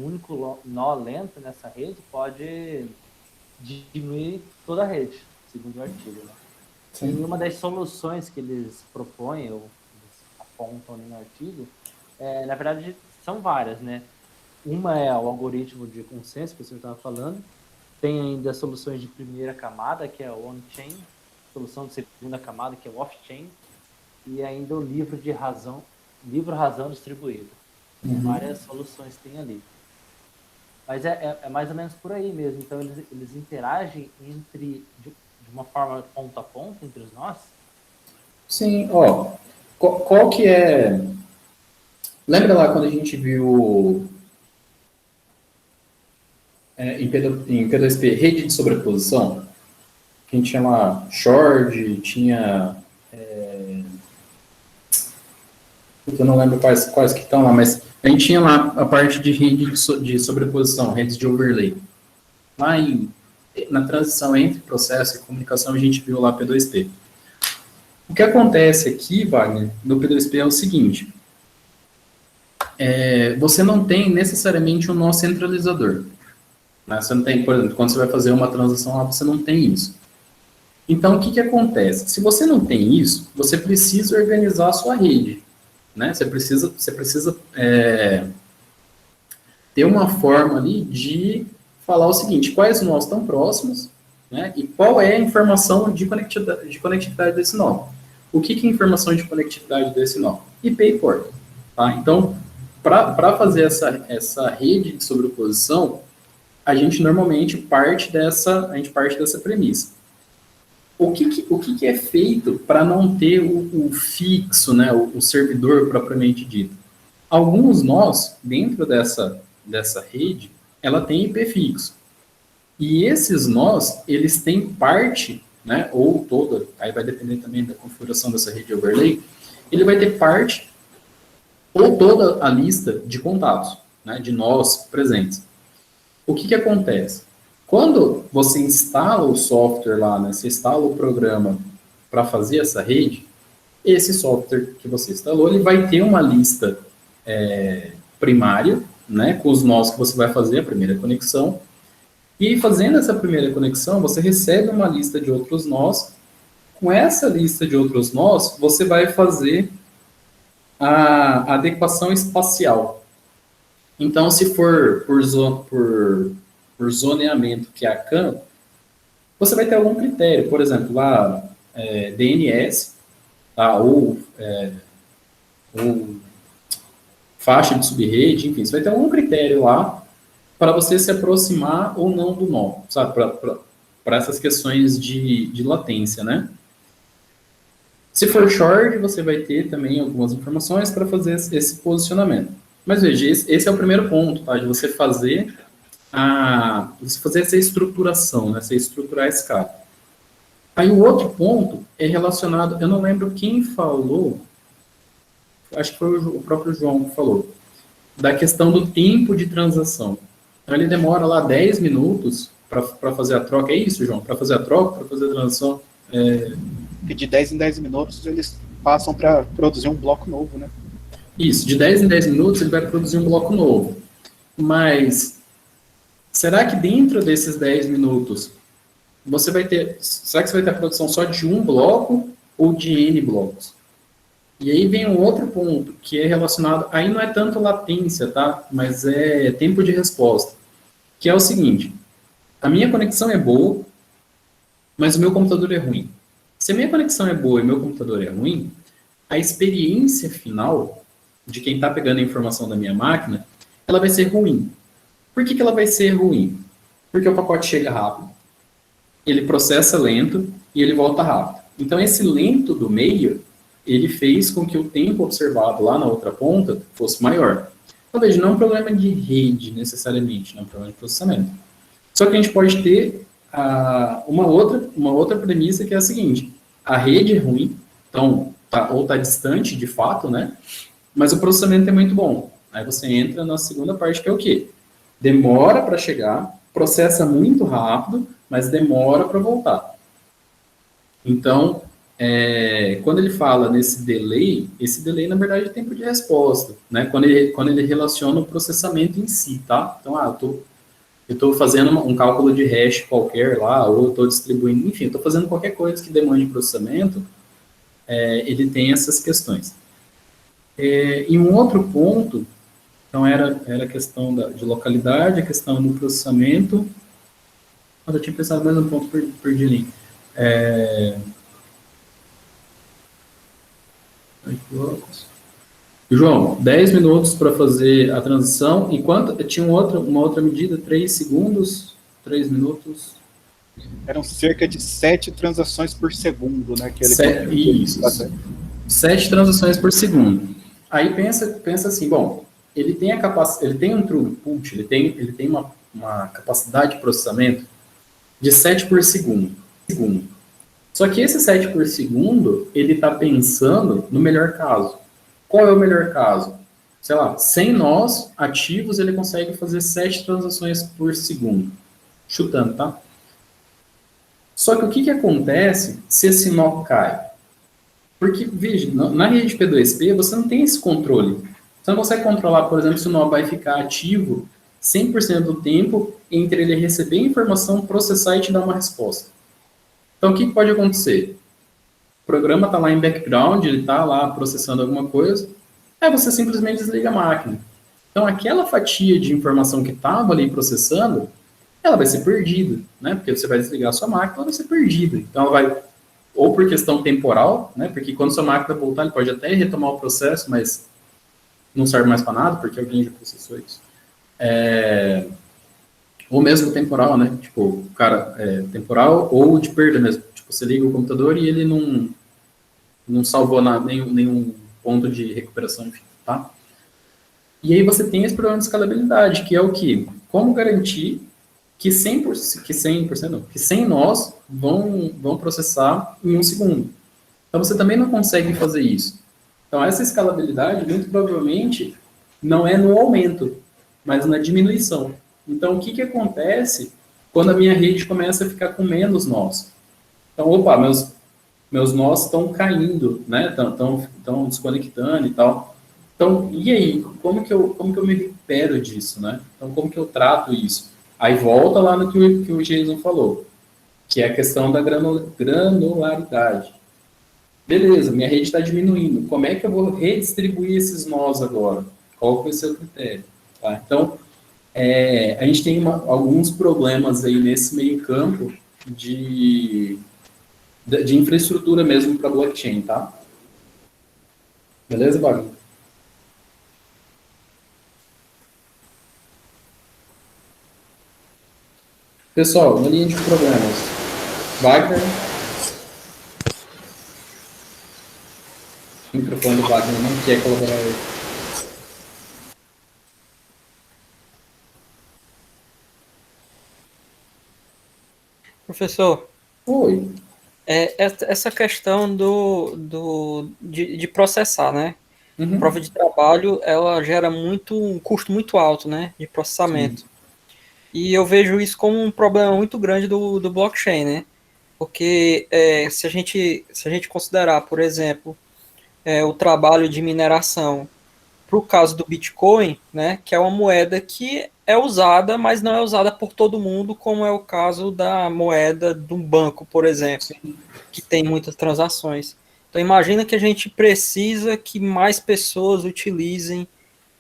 único nó lento nessa rede pode diminuir toda a rede, segundo o artigo. Né? E uma das soluções que eles propõem, ou eles apontam ali no artigo, na verdade, são várias, né? Uma é o algoritmo de consenso que você estava falando. Tem ainda soluções de primeira camada, que é o on-chain. Solução de segunda camada, que é o off-chain. E ainda o livro-razão distribuído. Várias soluções tem ali. Mas é mais ou menos por aí mesmo. Então, eles interagem de uma forma ponto a ponto entre os nós? Sim, ó. Qual que é... Lembra lá quando a gente viu... em P2P, rede de sobreposição, que a gente tinha lá short, tinha... eu não lembro quais que estão lá, mas a gente tinha lá a parte de rede de sobreposição, redes de overlay. Lá na transição entre processo e comunicação, a gente viu lá P2P. O que acontece aqui, Wagner, no P2P é o seguinte, você não tem necessariamente um nó centralizador. Você não tem, por exemplo, quando você vai fazer uma transação lá, você não tem isso. Então, o que acontece? Se você não tem isso, você precisa organizar a sua rede. Né? Você precisa ter uma forma ali de falar o seguinte, quais nós estão próximos, né? E qual é a informação de conectividade desse nó. O que é a informação de conectividade desse nó? IP e porta. Tá? Então, para fazer essa rede de sobreposição, a gente normalmente parte dessa premissa. O que é feito para não ter o fixo, né, o servidor propriamente dito? Alguns nós, dentro dessa rede, ela tem IP fixo. E esses nós, eles têm parte, né, ou toda, aí vai depender também da configuração dessa rede overlay, ele vai ter parte ou toda a lista de contatos, né, de nós presentes. O que acontece? Quando você instala o software lá, né, você instala o programa para fazer essa rede, esse software que você instalou, ele vai ter uma lista primária, né, com os nós que você vai fazer a primeira conexão, e fazendo essa primeira conexão, você recebe uma lista de outros nós. Com essa lista de outros nós, você vai fazer a adequação espacial. Então, se for por zoneamento, que é a CAN, você vai ter algum critério, por exemplo, lá, DNS, tá, ou faixa de subrede, enfim, você vai ter algum critério lá para você se aproximar ou não do nó, sabe, para essas questões de latência, né? Se for short, você vai ter também algumas informações para fazer esse posicionamento. Mas veja, esse é o primeiro ponto, tá? De você fazer essa estruturação, né? Você estruturar a escala. Aí o outro ponto é relacionado, eu não lembro quem falou, acho que foi o próprio João que falou, da questão do tempo de transação. Então ele demora lá 10 minutos para fazer a troca. É isso, João? Para fazer a troca, para fazer a transação? De 10 em 10 minutos eles passam para produzir um bloco novo, né? Isso, de 10 em 10 minutos ele vai produzir um bloco novo. Mas será que dentro desses 10 minutos você vai ter... Será que você vai ter a produção só de um bloco ou de N blocos? E aí vem um outro ponto que é relacionado... Aí não é tanto latência, tá? Mas é tempo de resposta. Que é o seguinte. A minha conexão é boa, mas o meu computador é ruim. Se a minha conexão é boa e o meu computador é ruim, a experiência final de quem está pegando a informação da minha máquina, ela vai ser ruim. Por que ela vai ser ruim? Porque o pacote chega rápido, ele processa lento e ele volta rápido. Então, esse lento do meio, ele fez com que o tempo observado lá na outra ponta fosse maior. Então, veja, não é um problema de rede, necessariamente, não é um problema de processamento. Só que a gente pode ter uma outra premissa, que é a seguinte: a rede é ruim, então, ou está distante, de fato, né? Mas o processamento é muito bom. Aí você entra na segunda parte, que é o quê? Demora para chegar, processa muito rápido, mas demora para voltar. Então, quando ele fala nesse delay, esse delay, na verdade, é tempo de resposta, né? Quando ele relaciona o processamento em si, tá? Então, eu estou fazendo um cálculo de hash qualquer lá, ou eu estou distribuindo, enfim, eu estou fazendo qualquer coisa que demande processamento, ele tem essas questões. E um outro ponto, então era a questão de localidade, a questão do processamento. Eu tinha pensado mais um ponto, perdi ali. João, 10 minutos para fazer a transição, enquanto tinha uma outra medida, 3 segundos, 3 minutos. Eram cerca de 7 transações por segundo, né? Que Isso, 7 transações por segundo. Aí pensa assim, bom, ele tem um throughput, ele tem uma capacidade de processamento de 7 por segundo. Só que esse 7 por segundo, ele está pensando no melhor caso. Qual é o melhor caso? Sei lá, 100 nós ativos, ele consegue fazer 7 transações por segundo. Chutando, tá? Só que o que acontece se esse nó cai? Porque, veja, na rede P2P, você não tem esse controle. Você não consegue controlar, por exemplo, se o nó vai ficar ativo 100% do tempo entre ele receber a informação, processar e te dar uma resposta. Então, o que pode acontecer? O programa está lá em background, ele está lá processando alguma coisa, aí você simplesmente desliga a máquina. Então, aquela fatia de informação que estava ali processando, ela vai ser perdida, né? Porque você vai desligar a sua máquina, ela vai ser perdida. Então, ela vai, ou por questão temporal, né? Porque quando sua máquina voltar, ele pode até retomar o processo, mas não serve mais para nada, porque alguém já processou isso. Ou mesmo temporal, né? Tipo, cara, temporal ou de perda mesmo. Tipo, você liga o computador e ele não salvou nenhum ponto de recuperação, enfim, tá? E aí você tem esse problema de escalabilidade, que é o quê? Como garantir que 100 nós vão processar em 1 segundo. Então, você também não consegue fazer isso. Então, essa escalabilidade, muito provavelmente, não é no aumento, mas na diminuição. Então, o que acontece quando a minha rede começa a ficar com menos nós. Então, opa, meus nós estão caindo, né? Estão desconectando e tal. Então, e aí? Como que eu me recupero disso, né? Então, como que eu trato isso? Aí volta lá no que o Jason falou, que é a questão da granularidade. Beleza, minha rede está diminuindo. Como é que eu vou redistribuir esses nós agora? Qual vai ser o critério? Tá? Então, a gente tem alguns problemas aí nesse meio campo de infraestrutura mesmo para blockchain, tá? Beleza, Wagner? Pessoal, uma linha de problemas. Wagner? O microfone do Wagner não quer colaborar aí. Professor. Oi. Essa questão de processar, né? Uhum. Prova de trabalho, ela gera um custo muito alto, né? De processamento. Sim. E eu vejo isso como um problema muito grande do blockchain, né? Porque se a gente considerar, por exemplo, o trabalho de mineração para o caso do Bitcoin, né? Que é uma moeda que é usada, mas não é usada por todo mundo, como é o caso da moeda de um banco, por exemplo, que tem muitas transações. Então, imagina que a gente precisa que mais pessoas utilizem,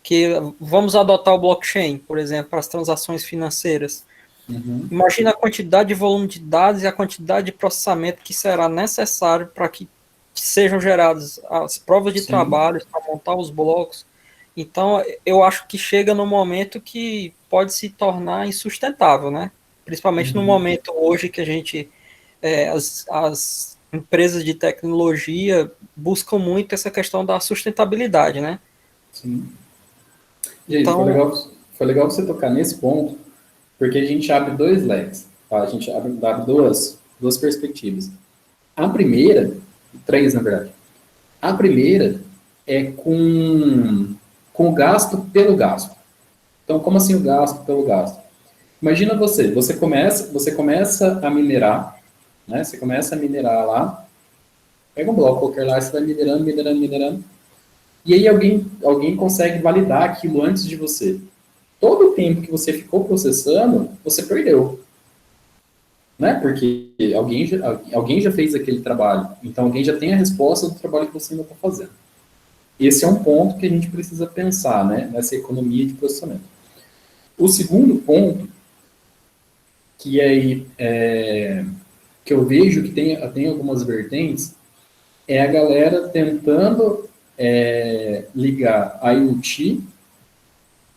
que vamos adotar o blockchain, por exemplo, para as transações financeiras. Uhum. Imagina a quantidade de volume de dados e a quantidade de processamento que será necessário para que sejam geradas as provas de trabalho, para montar os blocos. Então, eu acho que chega no momento que pode se tornar insustentável, né? Principalmente no momento hoje que a gente, as empresas de tecnologia buscam muito essa questão da sustentabilidade, né? Sim. Gente, então, foi legal você tocar nesse ponto, porque a gente abre dois leques, tá? A gente abre duas perspectivas. A primeira, três na verdade. A primeira é com o gasto pelo gasto. Então, como assim o gasto pelo gasto? Imagina você começa a minerar, né? Você começa a minerar lá, pega um bloco qualquer lá, você vai minerando, e aí alguém consegue validar aquilo antes de você. Todo o tempo que você ficou processando, você perdeu. Né? Porque alguém já fez aquele trabalho, então alguém já tem a resposta do trabalho que você ainda está fazendo. Esse é um ponto que a gente precisa pensar, né, nessa economia de processamento. O segundo ponto, que que eu vejo que tem algumas vertentes, é a galera tentando ligar IoT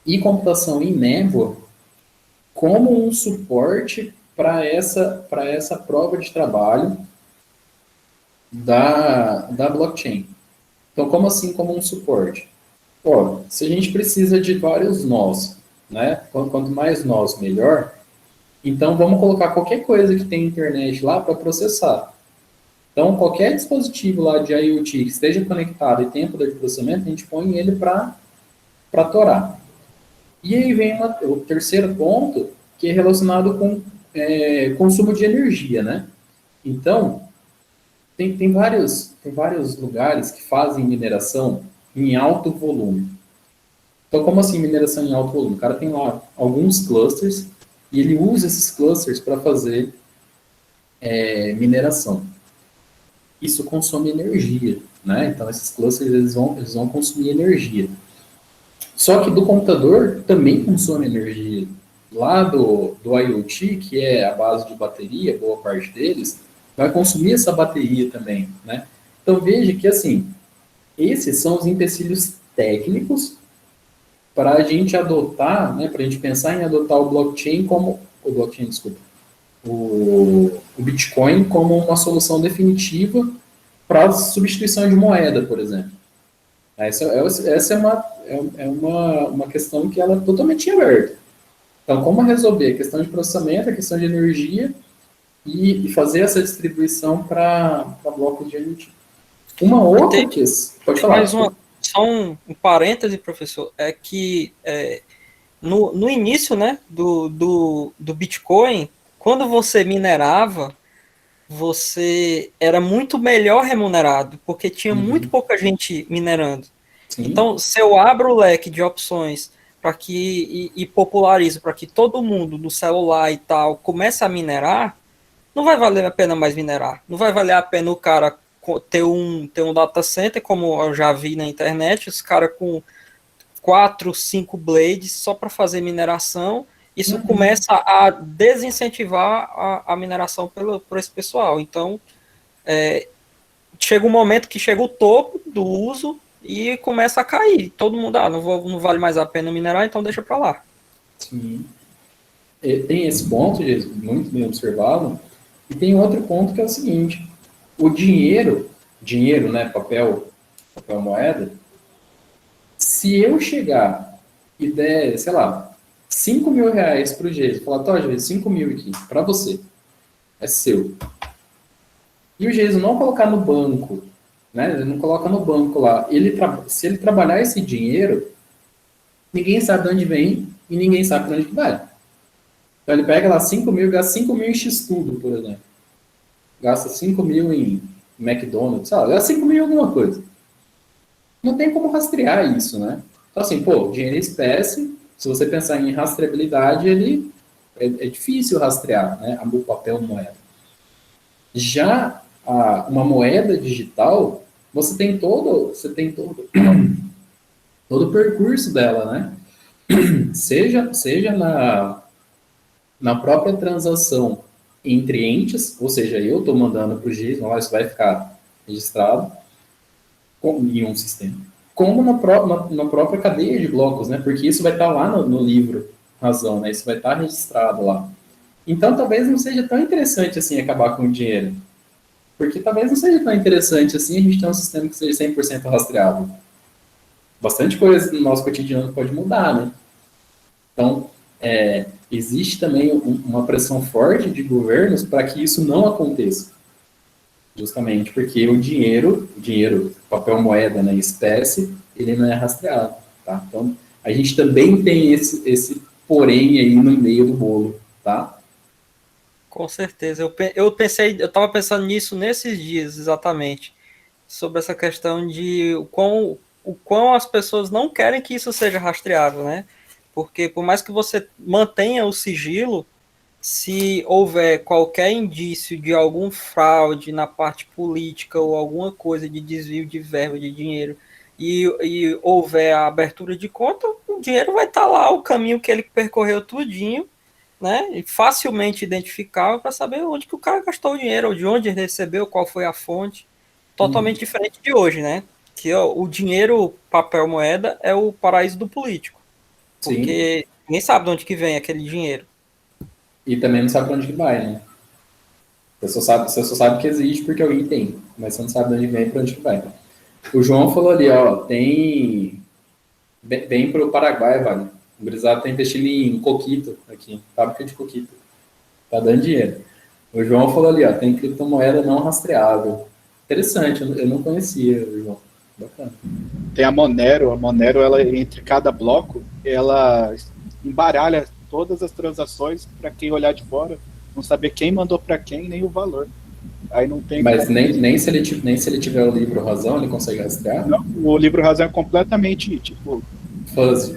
e computação em névoa como um suporte para essa prova de trabalho da blockchain. Então, como assim como um suporte? Se a gente precisa de vários nós, né? Quanto mais nós, melhor. Então, vamos colocar qualquer coisa que tem internet lá para processar. Então, qualquer dispositivo lá de IoT que esteja conectado e tenha poder de processamento, a gente põe ele para torar. E aí vem o terceiro ponto, que é relacionado com consumo de energia, né? Então, tem vários lugares que fazem mineração em alto volume. Então, como assim mineração em alto volume? O cara tem lá alguns clusters e ele usa esses clusters para fazer mineração. Isso consome energia, né? Então, esses clusters eles vão consumir energia. Só que do computador também consome energia. Lá do IoT, que é a base de bateria, boa parte deles, vai consumir essa bateria também, né? Então, veja que, assim, esses são os empecilhos técnicos para a gente adotar, né, para a gente pensar em adotar o Bitcoin como uma solução definitiva para a substituição de moeda, por exemplo. Essa é uma questão que ela é totalmente aberta. Então, como resolver a questão de processamento, a questão de energia e fazer essa distribuição para blocos de IoT. Uma outra questão... Pode falar. Só um parêntese, professor, é que no início, né, do Bitcoin, quando você minerava, você era muito melhor remunerado, porque tinha muito pouca gente minerando. Sim. Então, se eu abro o leque de opções para que e popularizo para que todo mundo no celular e tal comece a minerar, não vai valer a pena mais minerar. Não vai valer a pena o cara ter um data center, como eu já vi na internet, os caras com 4, 5 blades só para fazer mineração. Isso começa a desincentivar a mineração por esse pessoal. Então, chega um momento que chega o topo do uso e começa a cair. Todo mundo, não vale mais a pena minerar, então deixa para lá. Sim. Tem esse ponto, muito bem observado, e tem outro ponto que é o seguinte: o dinheiro, né, papel moeda, se eu chegar e der, sei lá, 5 mil reais para o Geis, falar, Tó, Geis, 5 mil aqui, para você, é seu. E o Geis não colocar no banco, né, ele não coloca no banco lá, se ele trabalhar esse dinheiro, ninguém sabe de onde vem e ninguém sabe para onde que vai. Então ele pega lá 5 mil, gasta 5 mil em X-Tudo, por exemplo. Gasta 5 mil em McDonald's, sabe? Gasta 5 mil em alguma coisa. Não tem como rastrear isso, né? Então assim, dinheiro em espécie, se você pensar em rastreabilidade, ele é difícil rastrear, né? O papel moeda. Já uma moeda digital, você tem todo o percurso dela, né? Seja na própria transação entre entes, ou seja, eu estou mandando para o GIS, isso vai ficar registrado em um sistema, como na própria cadeia de blocos, né? Porque isso vai estar lá no livro razão, né? Isso vai estar registrado lá. Então, talvez não seja tão interessante assim acabar com o dinheiro. Porque talvez não seja tão interessante assim a gente ter um sistema que seja 100% rastreável. Bastante coisa no nosso cotidiano pode mudar, né? Então, existe também uma pressão forte de governos para que isso não aconteça. Justamente porque o dinheiro, papel moeda, né, espécie, ele não é rastreado, tá? Então, a gente também tem esse porém aí no meio do bolo, tá? Com certeza. Eu estava pensando nisso nesses dias, exatamente, sobre essa questão de o quão as pessoas não querem que isso seja rastreável, né? Porque por mais que você mantenha o sigilo, se houver qualquer indício de algum fraude na parte política ou alguma coisa de desvio de verba de dinheiro e houver a abertura de conta, o dinheiro vai estar lá, o caminho que ele percorreu tudinho, né? E facilmente identificável para saber onde que o cara gastou o dinheiro, ou de onde ele recebeu, qual foi a fonte. Totalmente diferente de hoje, né? Que o dinheiro, papel moeda, é o paraíso do político. Porque ninguém sabe de onde que vem aquele dinheiro. E também não sabe para onde que vai, né? Você só sabe que existe porque alguém tem, mas você não sabe de onde vem e para onde que vai. O João falou ali, tem bem para o Paraguai, vale. O Brisado está investindo em coquito aqui, fábrica de coquito. Tá dando dinheiro. O João falou ali, tem criptomoeda não rastreável. Interessante, eu não conhecia, João. Bacana. Tem a Monero, ela, entre cada bloco, ela embaralha todas as transações para quem olhar de fora, não saber quem mandou para quem, nem o valor. Aí não tem. Mas nem se ele tiver o livro razão, ele consegue rastrear? Não, o livro razão é completamente, fuzzy.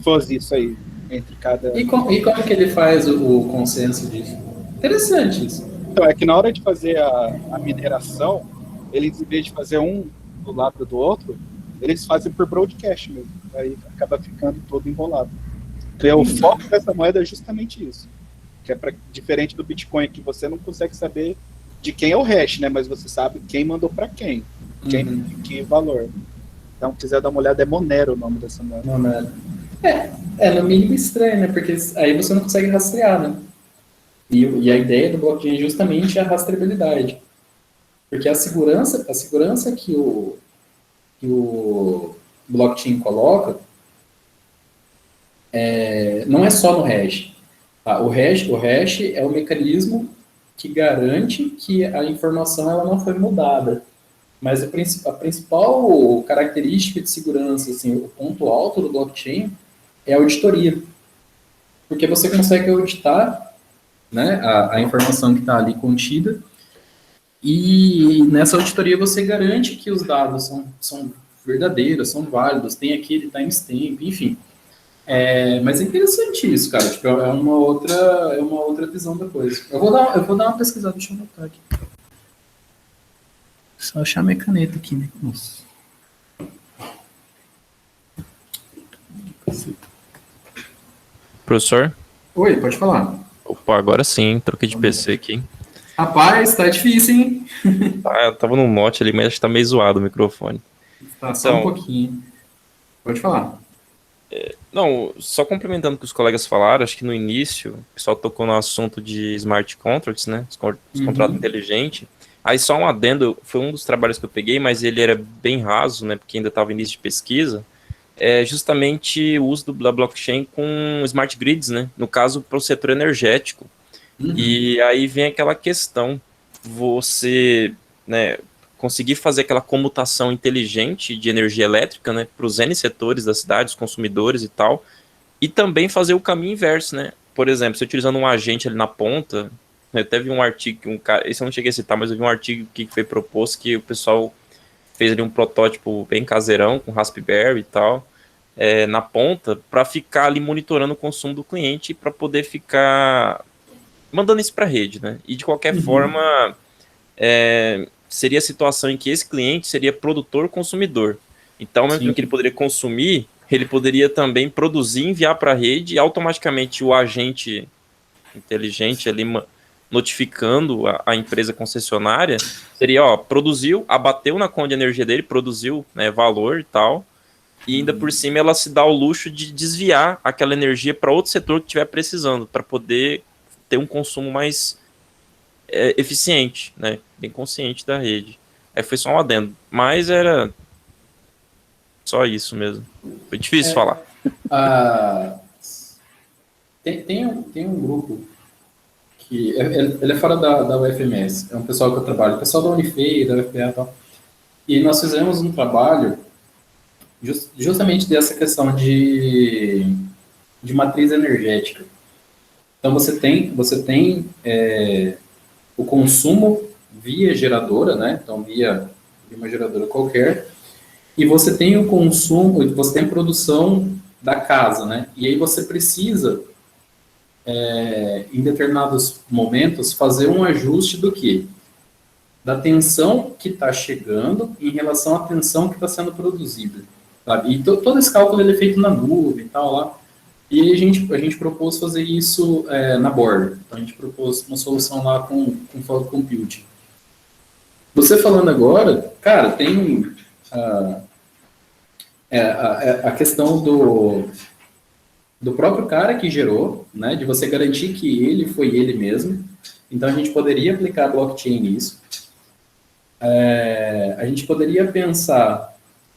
Fuzzy, isso aí. Entre cada. E como que ele faz o consenso disso? Interessante isso. Então, é que na hora de fazer a mineração, eles, em vez de fazer um do lado do outro, eles fazem por broadcast mesmo. Aí acaba ficando todo enrolado. Então, o foco dessa moeda é justamente isso. Que é diferente do Bitcoin, que você não consegue saber de quem é o hash, né? Mas você sabe quem mandou para quem. Que valor. Então, se quiser dar uma olhada, é Monero o nome dessa moeda. Monero. No mínimo estranho, né? Porque aí você não consegue rastrear, né? E a ideia do blockchain justamente é a rastreabilidade. Porque a segurança que o blockchain coloca não é só no hash. Tá? O hash é o mecanismo que garante que a informação ela não foi mudada. Mas a principal característica de segurança, assim, o ponto alto do blockchain é a auditoria. Porque você consegue auditar né, a informação que está ali contida, e nessa auditoria você garante que os dados são verdadeiros, são válidos, tem aquele timestamp, enfim. Mas é interessante isso, cara, tipo, é uma outra visão da coisa. Eu vou dar uma pesquisada, deixa eu anotar aqui. Só achar minha caneta aqui, né? Nossa. Professor? Oi, pode falar. Opa, agora sim, troquei de PC aqui. Rapaz, tá difícil, hein? Eu tava no note ali, mas acho que tá meio zoado o microfone. Tá, só um pouquinho. Pode falar. Não, só complementando o que os colegas falaram, acho que no início o pessoal tocou no assunto de smart contracts, né? Os contratos inteligentes. Aí só um adendo, foi um dos trabalhos que eu peguei, mas ele era bem raso, né? Porque ainda estava início de pesquisa. É justamente o uso da blockchain com smart grids, né? No caso, para o setor energético. E aí vem aquela questão, você, né, conseguir fazer aquela comutação inteligente de energia elétrica, né, para os N setores da cidade, os consumidores e tal, e também fazer o caminho inverso, né? Por exemplo, se utilizando um agente ali na ponta, eu até vi um artigo, esse eu não cheguei a citar, mas eu vi um artigo que foi proposto que o pessoal fez ali um protótipo bem caseirão, com Raspberry e tal, na ponta, para ficar ali monitorando o consumo do cliente, para poder ficar mandando isso para a rede, né? E de qualquer forma, seria a situação em que esse cliente seria produtor-consumidor. Então, mesmo que ele poderia consumir, ele poderia também produzir, enviar para a rede, e automaticamente o agente inteligente ali notificando a empresa concessionária, seria, produziu, abateu na conta de energia dele, produziu, né, valor e tal, e ainda por cima ela se dá o luxo de desviar aquela energia para outro setor que estiver precisando, para poder ter um consumo mais eficiente, né, bem consciente da rede. Aí foi só um adendo, mas era só isso mesmo. Foi difícil falar. Tem um grupo que ele é fora da UFMS, é um pessoal que eu trabalho, o pessoal da Unifei, da UFPA e tal, e nós fizemos um trabalho justamente dessa questão de matriz energética. Então você tem o consumo via geradora, né? Então via uma geradora qualquer, e você tem o consumo, você tem a produção da casa, né? E aí você precisa, em determinados momentos, fazer um ajuste do quê? Da tensão que está chegando em relação à tensão que está sendo produzida, sabe? E todo esse cálculo ele é feito na nuvem e tal lá. E a gente propôs fazer isso na borda. Então a gente propôs uma solução lá com cloud computing. Você falando agora, cara, tem a questão do próprio cara que gerou, né, de você garantir que ele foi ele mesmo. Então a gente poderia aplicar blockchain nisso. A gente poderia pensar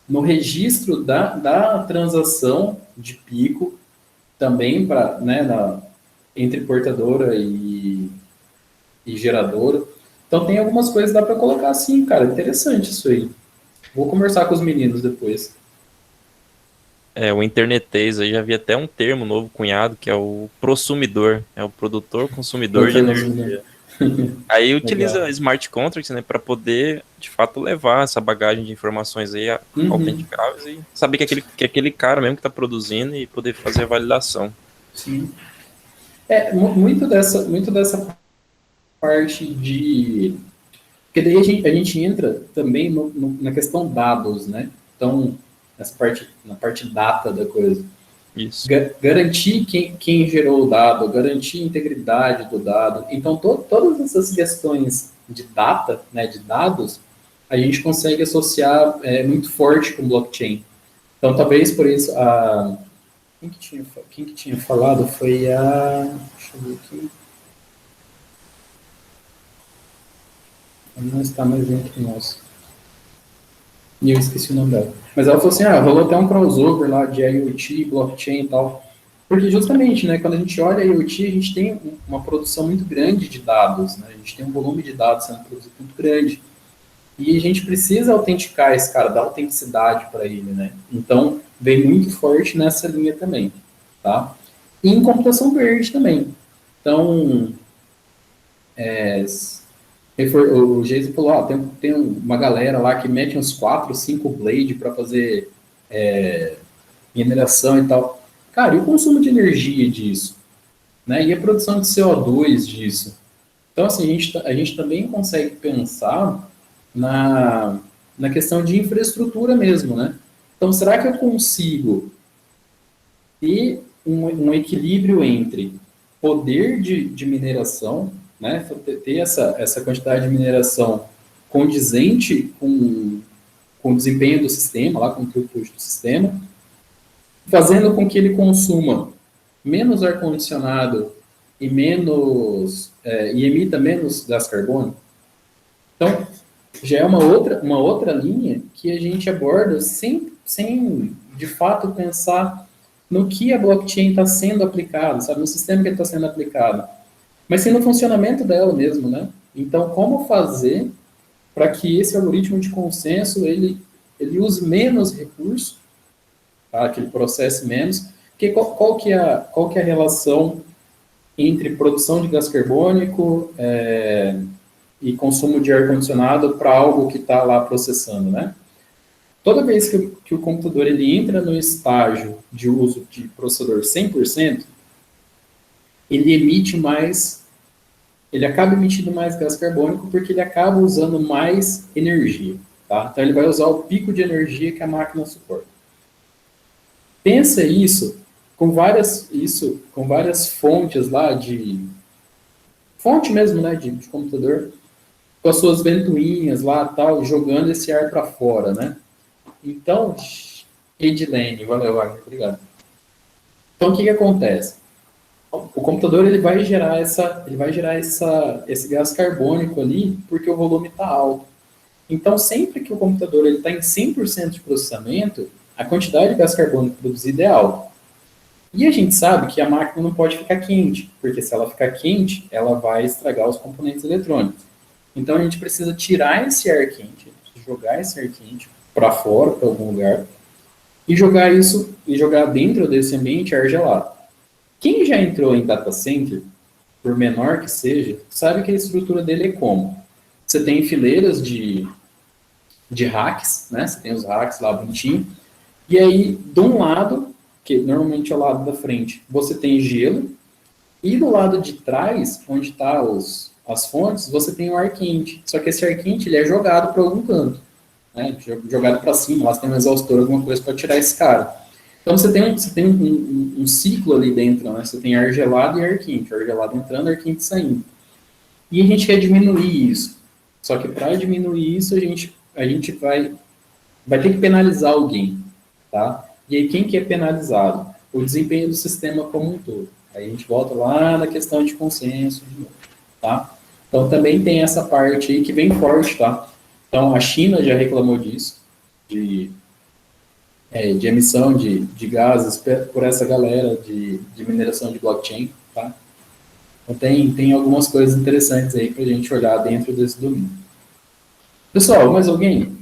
no registro da transação de pico também para, né, entre portadora e geradora. Então tem algumas coisas que dá para colocar assim, cara, interessante isso aí. Vou conversar com os meninos depois. O internetês, aí já vi até um termo novo cunhado, que é o prosumidor, é o produtor-consumidor de energia. Aí utiliza smart contracts, né, para poder, de fato, levar essa bagagem de informações aí autenticáveis e saber que aquele cara mesmo que está produzindo e poder fazer a validação. Sim. Muito dessa parte de... Porque daí a gente entra também na questão dados, né? Então, na parte data da coisa. Isso. Garantir quem gerou o dado, garantir a integridade do dado. Então, todas essas questões de data, né, de dados, a gente consegue associar muito forte com blockchain. Então, talvez por isso, quem que tinha falado foi a... Deixa eu ver aqui. Não está mais entre nós. E eu esqueci o nome dela. Mas ela falou assim, rolou até um crossover lá de IoT, blockchain e tal. Porque justamente, né, quando a gente olha a IoT, a gente tem uma produção muito grande de dados, né? A gente tem um volume de dados sendo produzido muito grande. E a gente precisa autenticar esse cara, dar autenticidade para ele, né? Então, vem muito forte nessa linha também, tá? E em computação verde também. Então, o Jason falou, tem uma galera lá que mete uns 4, 5 blade para fazer mineração e tal. Cara, e o consumo de energia disso? Né? E a produção de CO2 disso? Então, assim, a gente também consegue pensar na questão de infraestrutura mesmo, né? Então, será que eu consigo ter um equilíbrio entre poder de mineração, né? Ter essa quantidade de mineração condizente com o desempenho do sistema, lá com o throughput do sistema, fazendo com que ele consuma menos ar-condicionado e emita menos gás carbônico. Então, já é uma outra linha que a gente aborda sem de fato pensar no que a blockchain está sendo aplicada, sabe, no sistema que está sendo aplicado, mas sim no funcionamento dela mesmo, né? Então, como fazer para que esse algoritmo de consenso ele use menos recursos, tá? Que ele processe menos, porque qual que é a relação entre produção de gás carbônico e consumo de ar-condicionado para algo que está lá processando, né? Toda vez que o computador ele entra no estágio de uso de processador 100%, ele acaba emitindo mais gás carbônico porque ele acaba usando mais energia, tá? Então ele vai usar o pico de energia que a máquina suporta. Pensa isso com várias fontes lá fonte mesmo, né, de computador, com as suas ventoinhas lá, tal, jogando esse ar para fora, né? Então, Edilene, valeu, Wagner, obrigado. Então, o que acontece? O computador ele vai gerar esse gás carbônico ali, porque o volume está alto. Então, sempre que o computador está em 100% de processamento, a quantidade de gás carbônico produzida é alta. E a gente sabe que a máquina não pode ficar quente, porque se ela ficar quente, ela vai estragar os componentes eletrônicos. Então, a gente precisa tirar esse ar quente, jogar esse ar quente para fora, para algum lugar, e jogar dentro desse ambiente ar gelado. Quem já entrou em data center, por menor que seja, sabe que a estrutura dele é como? Você tem fileiras de racks, né? Você tem os racks lá bonitinho, e aí, de um lado, que normalmente é o lado da frente, você tem gelo, e do lado de trás, onde está as fontes, você tem o ar quente. Só que esse ar quente ele é jogado para algum canto, né? Jogado para cima, lá você tem um exaustor, alguma coisa para tirar esse cara. Então você tem um ciclo ali dentro, né? Você tem ar gelado e ar quente, ar gelado entrando, ar quente saindo. E a gente quer diminuir isso. Só que para diminuir isso, a gente vai ter que penalizar alguém, tá? E aí quem que é penalizado? O desempenho do sistema como um todo. Aí a gente volta lá na questão de consenso de novo, tá? Então também tem essa parte aí que vem forte, tá? Então a China já reclamou disso, de emissão de gases por essa galera de mineração de blockchain, tá? Então tem algumas coisas interessantes aí para a gente olhar dentro desse domínio. Pessoal, mais alguém?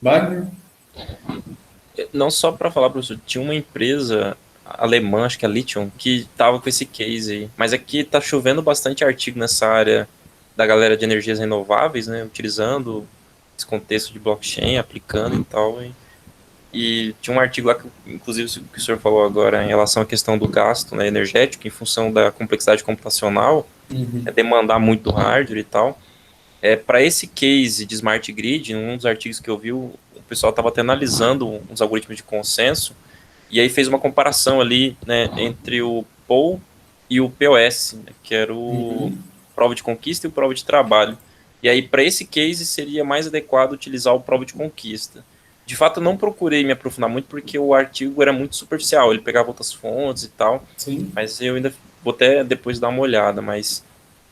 Wagner? Não só para falar, professor, tinha uma empresa alemã, acho que é a Lithium, que estava com esse case aí. Mas aqui está chovendo bastante artigo nessa área da galera de energias renováveis, né? Utilizando esse contexto de blockchain, aplicando e tal. E tinha um artigo lá, que, inclusive, que o senhor falou agora, em relação à questão do gasto, né, energético, em função da complexidade computacional, demandar muito do hardware e tal. Para esse case de Smart Grid, um dos artigos que eu vi, o pessoal estava até analisando uns algoritmos de consenso, e aí fez uma comparação ali, né, entre o POL e o POS, né, que era o prova de conquista e o prova de trabalho. E aí, para esse case, seria mais adequado utilizar o prova de conquista. De fato, eu não procurei me aprofundar muito, porque o artigo era muito superficial, ele pegava outras fontes e tal. Sim. Mas eu ainda vou até depois dar uma olhada, mas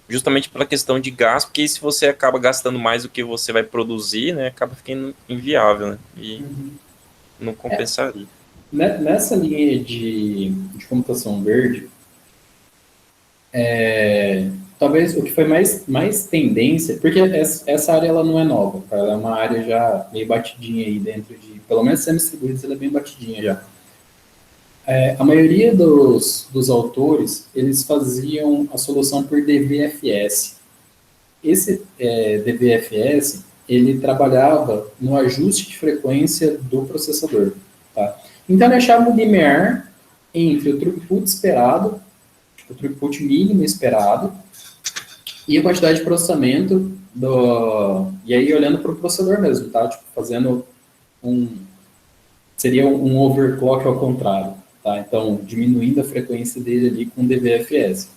justamente pela questão de gasto, porque se você acaba gastando mais do que você vai produzir, né, acaba ficando inviável, né, e não compensaria. Nessa linha de computação verde, talvez o que foi mais tendência, porque essa área ela não é nova, tá? Ela é uma área já meio batidinha aí dentro de, pelo menos semi-distribuídos, ela é bem batidinha já. A maioria dos autores, eles faziam a solução por DVFS, esse DVFS, ele trabalhava no ajuste de frequência do processador, tá? Então, ele achava o limiar entre o throughput esperado, tipo, o throughput mínimo esperado, e a quantidade de processamento e aí olhando para o processador mesmo, tá? Tipo, fazendo seria um overclock ao contrário, tá? Então, diminuindo a frequência dele ali com DVFS.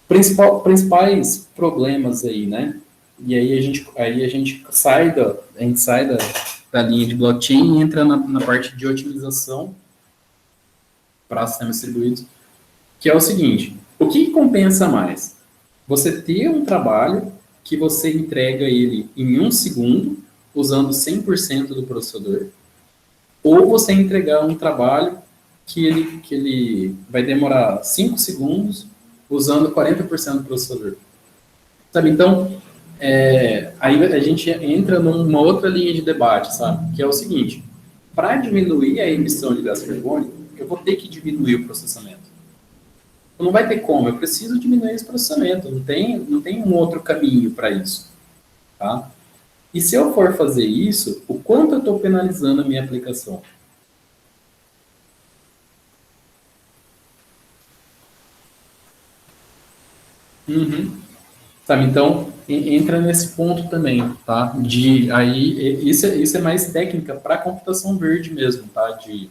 Principais problemas aí, né? E aí a gente sai da linha de blockchain e entra na parte de otimização para sistemas distribuídos, que é o seguinte: o que compensa mais? Você ter um trabalho que você entrega ele em 1 segundo, usando 100% do processador, ou você entregar um trabalho que ele vai demorar 5 segundos, usando 40% do processador. Sabe, então, aí a gente entra numa outra linha de debate, sabe? Que é o seguinte: para diminuir a emissão de gás carbônico, eu vou ter que diminuir o processamento. Não vai ter como, eu preciso diminuir esse processamento, não tem um outro caminho para isso, tá? E se eu for fazer isso, o quanto eu estou penalizando a minha aplicação? Sabe, então, entra nesse ponto também, tá? Isso é mais técnica para computação verde mesmo, tá? Que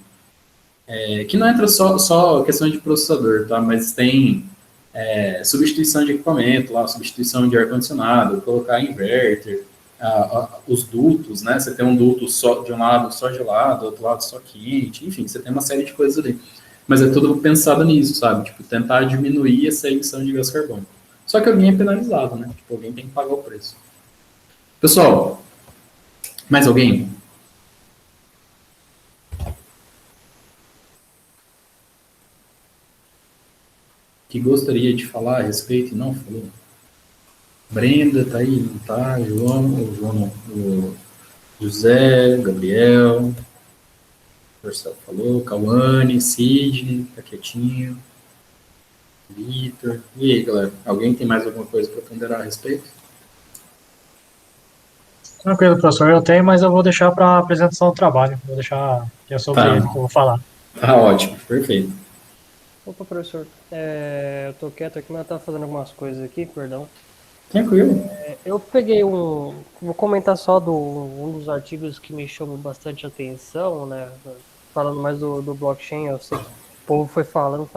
não entra só questão de processador, tá? Mas tem substituição de equipamento, lá, substituição de ar-condicionado, colocar inverter, os dutos, né? Você tem um duto só de um lado só gelado, do outro lado só quente, enfim, você tem uma série de coisas ali. Mas é tudo pensado nisso, sabe? Tipo, tentar diminuir essa emissão de gás carbônico. Só que alguém é penalizado, né? Tipo, alguém tem que pagar o preço. Pessoal, mais alguém? Que gostaria de falar a respeito e não falou? Brenda, tá aí, não tá? O José, Gabriel, Marcelo falou, Cauane, Sidney, tá quietinho, Vitor. E aí, galera? Alguém tem mais alguma coisa para ponderar a respeito? Tranquilo, professor, eu tenho, mas eu vou deixar para a apresentação do trabalho. Vou deixar que é sobre ele que eu vou falar. Tá ótimo, perfeito. Opa, professor, eu tô quieto aqui, mas eu tava fazendo algumas coisas aqui, perdão. Tranquilo. Eu peguei vou comentar só um dos artigos que me chamou bastante atenção, né, falando mais do blockchain. Eu sei que o povo foi falando,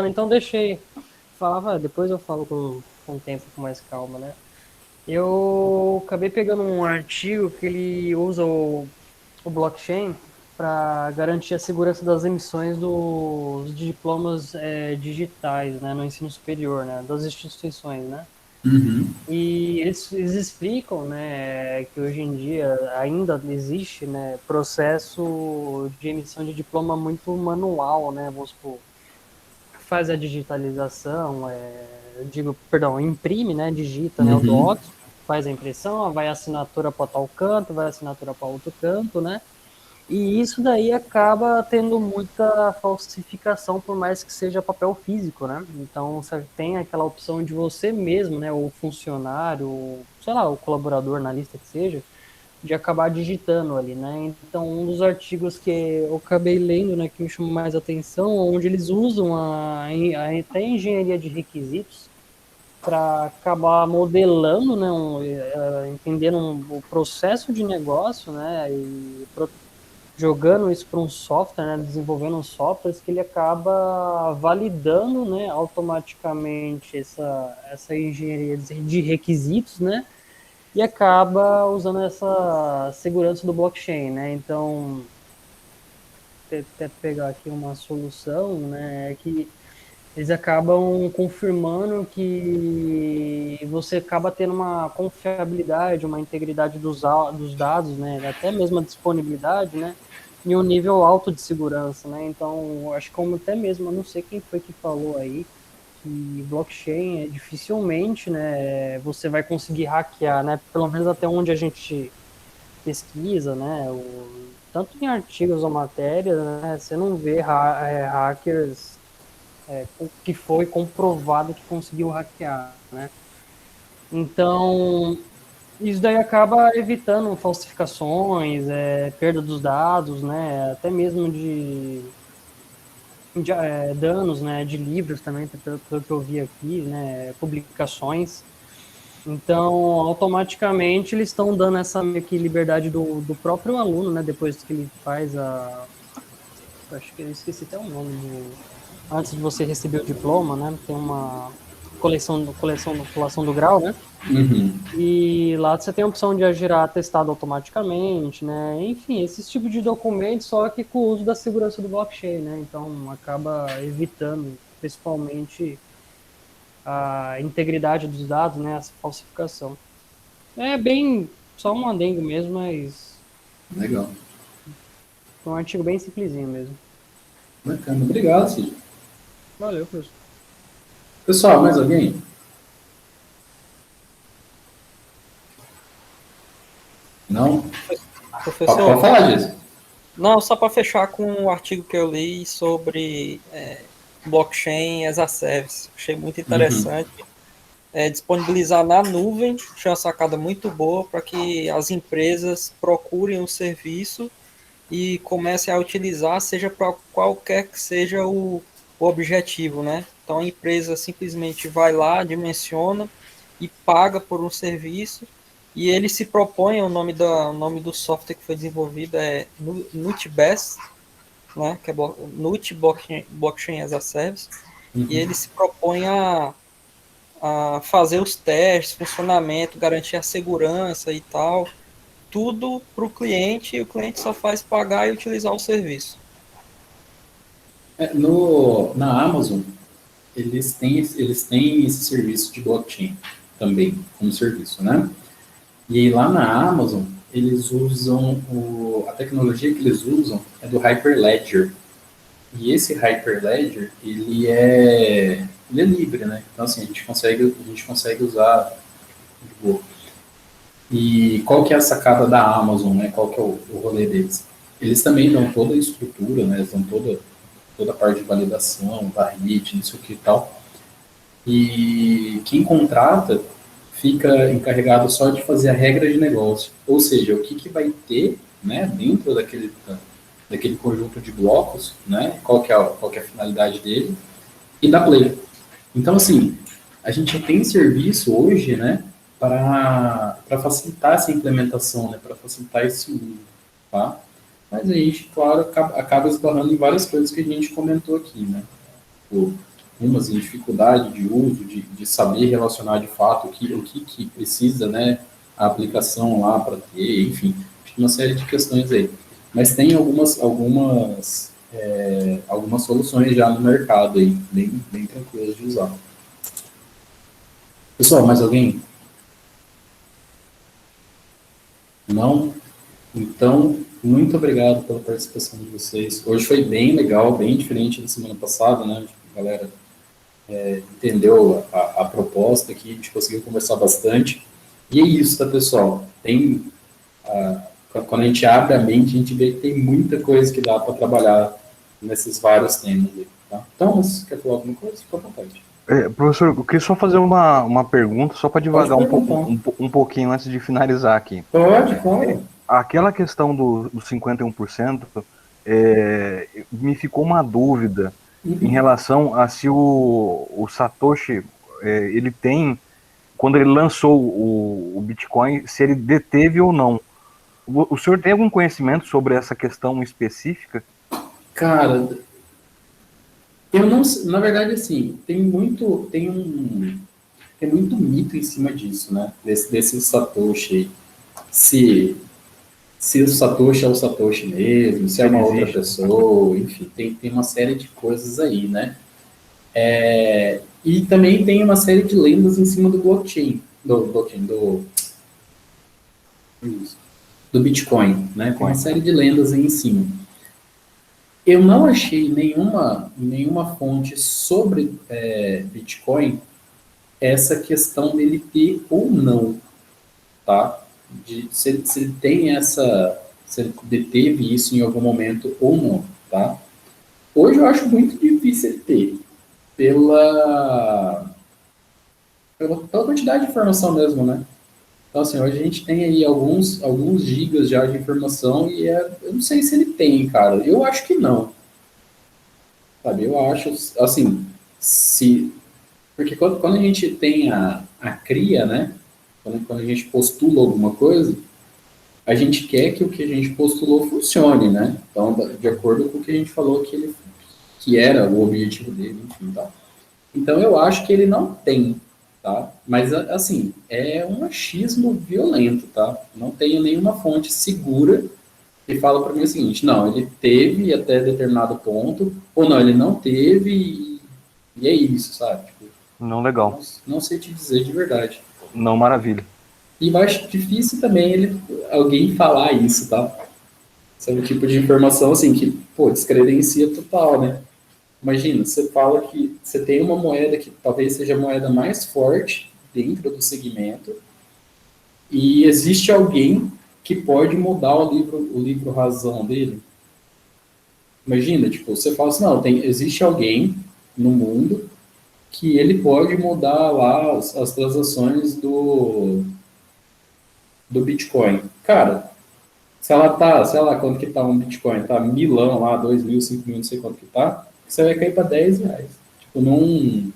então deixei falar, depois eu falo com o tempo, com mais calma, né. Eu acabei pegando um artigo que ele usa o blockchain para garantir a segurança das emissões dos diplomas digitais, né, no ensino superior, né, das instituições, né. E eles explicam, né, que hoje em dia ainda existe, né, processo de emissão de diploma muito manual, né, vamos supor, faz a digitalização, imprime, né, digita, né, o doc, faz a impressão, vai a assinatura para tal canto, vai a assinatura para outro canto, né. E isso daí acaba tendo muita falsificação, por mais que seja papel físico, né? Então, você tem aquela opção de você mesmo, né, o funcionário, sei lá, o colaborador, analista que seja, de acabar digitando ali, né? Então, um dos artigos que eu acabei lendo, né, que me chamou mais atenção, onde eles usam até engenharia de requisitos para acabar modelando, né, entendendo o processo de negócio, né, e jogando isso para um software, né, desenvolvendo um software que ele acaba validando, né, automaticamente essa engenharia de requisitos, né, e acaba usando essa segurança do blockchain, né. Então, até pegar aqui uma solução, né, que eles acabam confirmando que você acaba tendo uma confiabilidade, uma integridade dos dados, né, até mesmo a disponibilidade, né, em um nível alto de segurança, né. Então, acho que como até mesmo, eu não sei quem foi que falou aí, que blockchain dificilmente, né, você vai conseguir hackear, né, pelo menos até onde a gente pesquisa, né, tanto em artigos ou matérias, né, você não vê hackers que foi comprovado que conseguiu hackear, né? Então, isso daí acaba evitando falsificações, perda dos dados, né? Até mesmo de danos, né? De livros também, pelo que eu vi aqui, né? Publicações. Então, automaticamente, eles estão dando essa meio que liberdade do próprio aluno, né? Depois que ele faz acho que eu esqueci até o nome antes de você receber o diploma, né? Tem uma colação do grau, né? Uhum. E lá você tem a opção de gerar atestado automaticamente, né? Enfim, esse tipo de documento, só que com o uso da segurança do blockchain, né? Então, acaba evitando, principalmente, a integridade dos dados, né? A falsificação. É bem só um adendo mesmo, mas Legal. é um artigo bem simplesinho mesmo. Bacana. Obrigado, Cid. Valeu, professor. Pessoal, mais alguém? Não? Professor, Pode falar disso. Não, só para fechar com o artigo que eu li sobre blockchain as a service. Achei muito interessante. Disponibilizar na nuvem, achei uma sacada muito boa para que as empresas procurem o serviço e comecem a utilizar, seja para qualquer que seja o objetivo, né? Então a empresa simplesmente vai lá, dimensiona e paga por um serviço, e ele se propõe, o nome do software que foi desenvolvido é NuTBS, né? Que é NuT Blockchain as a Service, e ele se propõe a fazer os testes, funcionamento, garantir a segurança e tal, tudo para o cliente, e o cliente só faz pagar e utilizar o serviço. Na Amazon, eles têm esse serviço de blockchain também, como serviço, né? E aí lá na Amazon, eles usam, a tecnologia que eles usam é do Hyperledger. E esse Hyperledger, ele é livre, né? Então, assim, a gente consegue usar de boa. E qual que é a sacada da Amazon, né? Qual que é o rolê deles? Eles também dão toda a estrutura, né? Eles dão toda a parte de validação, da RIT, isso aqui e tal. E quem contrata fica encarregado só de fazer a regra de negócio. Ou seja, o que vai ter, né, dentro daquele conjunto de blocos, né? Qual que é a finalidade dele, e da play. Então, assim, a gente tem serviço hoje, né, para facilitar essa implementação, né, para facilitar esse uso, tá? Mas a gente, claro, acaba esbarrando em várias coisas que a gente comentou aqui, né? Umas em dificuldade de uso, de saber relacionar de fato o que precisa, né, a aplicação lá para ter, enfim, uma série de questões aí. Mas tem algumas soluções já no mercado aí, bem tranquilas de usar. Pessoal, mais alguém? Não? Então, muito obrigado pela participação de vocês. Hoje foi bem legal, bem diferente da semana passada, né? A galera entendeu a proposta aqui, a gente conseguiu conversar bastante. E é isso, tá, pessoal? Quando a gente abre a mente, a gente vê que tem muita coisa que dá para trabalhar nesses vários temas aí, tá? Então, você quer falar alguma coisa? Fica à vontade. Professor, eu queria só fazer uma pergunta, só para divagar um pouquinho antes de finalizar aqui. Pode, claro. Aquela questão do 51%, me ficou uma dúvida em relação a se o Satoshi, ele tem, quando ele lançou o Bitcoin, se ele deteve ou não. O senhor tem algum conhecimento sobre essa questão específica? Cara, eu não, na verdade, assim, tem muito mito em cima disso, né? Desse Satoshi aí. Se o Satoshi é o Satoshi mesmo, se é uma outra pessoa, enfim, tem uma série de coisas aí, né? E também tem uma série de lendas em cima do blockchain, do Bitcoin, né? Tem uma série de lendas aí em cima. Eu não achei nenhuma fonte sobre Bitcoin essa questão dele ter ou não, tá? Se ele tem se ele deteve isso em algum momento ou não, tá? Hoje eu acho muito difícil ele ter, pela quantidade de informação mesmo, né? Então, assim, hoje a gente tem aí alguns gigas já de informação e eu não sei se ele tem, cara. Eu acho que não. Sabe? Eu acho, assim, porque quando a gente tem a cria, né? Quando a gente postula alguma coisa, a gente quer que o que a gente postulou funcione, né? Então, de acordo com o que a gente falou que era o objetivo dele, enfim, tá? Então, eu acho que ele não tem, tá? Mas, assim, é um achismo violento, tá? Não tenho nenhuma fonte segura que fala para mim o seguinte, não, ele teve até determinado ponto, ou não, ele não teve e é isso, sabe? Tipo, não legal. Não sei te dizer de verdade. Não, maravilha. E eu acho difícil também alguém falar isso, tá? Esse é um tipo de informação, assim, que, pô, descredencia total, né? Imagina, você fala que você tem uma moeda que talvez seja a moeda mais forte dentro do segmento e existe alguém que pode mudar o livro razão dele. Imagina, tipo, você fala assim, não, existe alguém no mundo que ele pode mudar lá as transações do Bitcoin. Cara, se ela tá, sei lá, quanto que tá um Bitcoin, tá 1.000 lá, 2.000, 5.000, não sei quanto que tá, você vai cair para R$10. Tipo, não...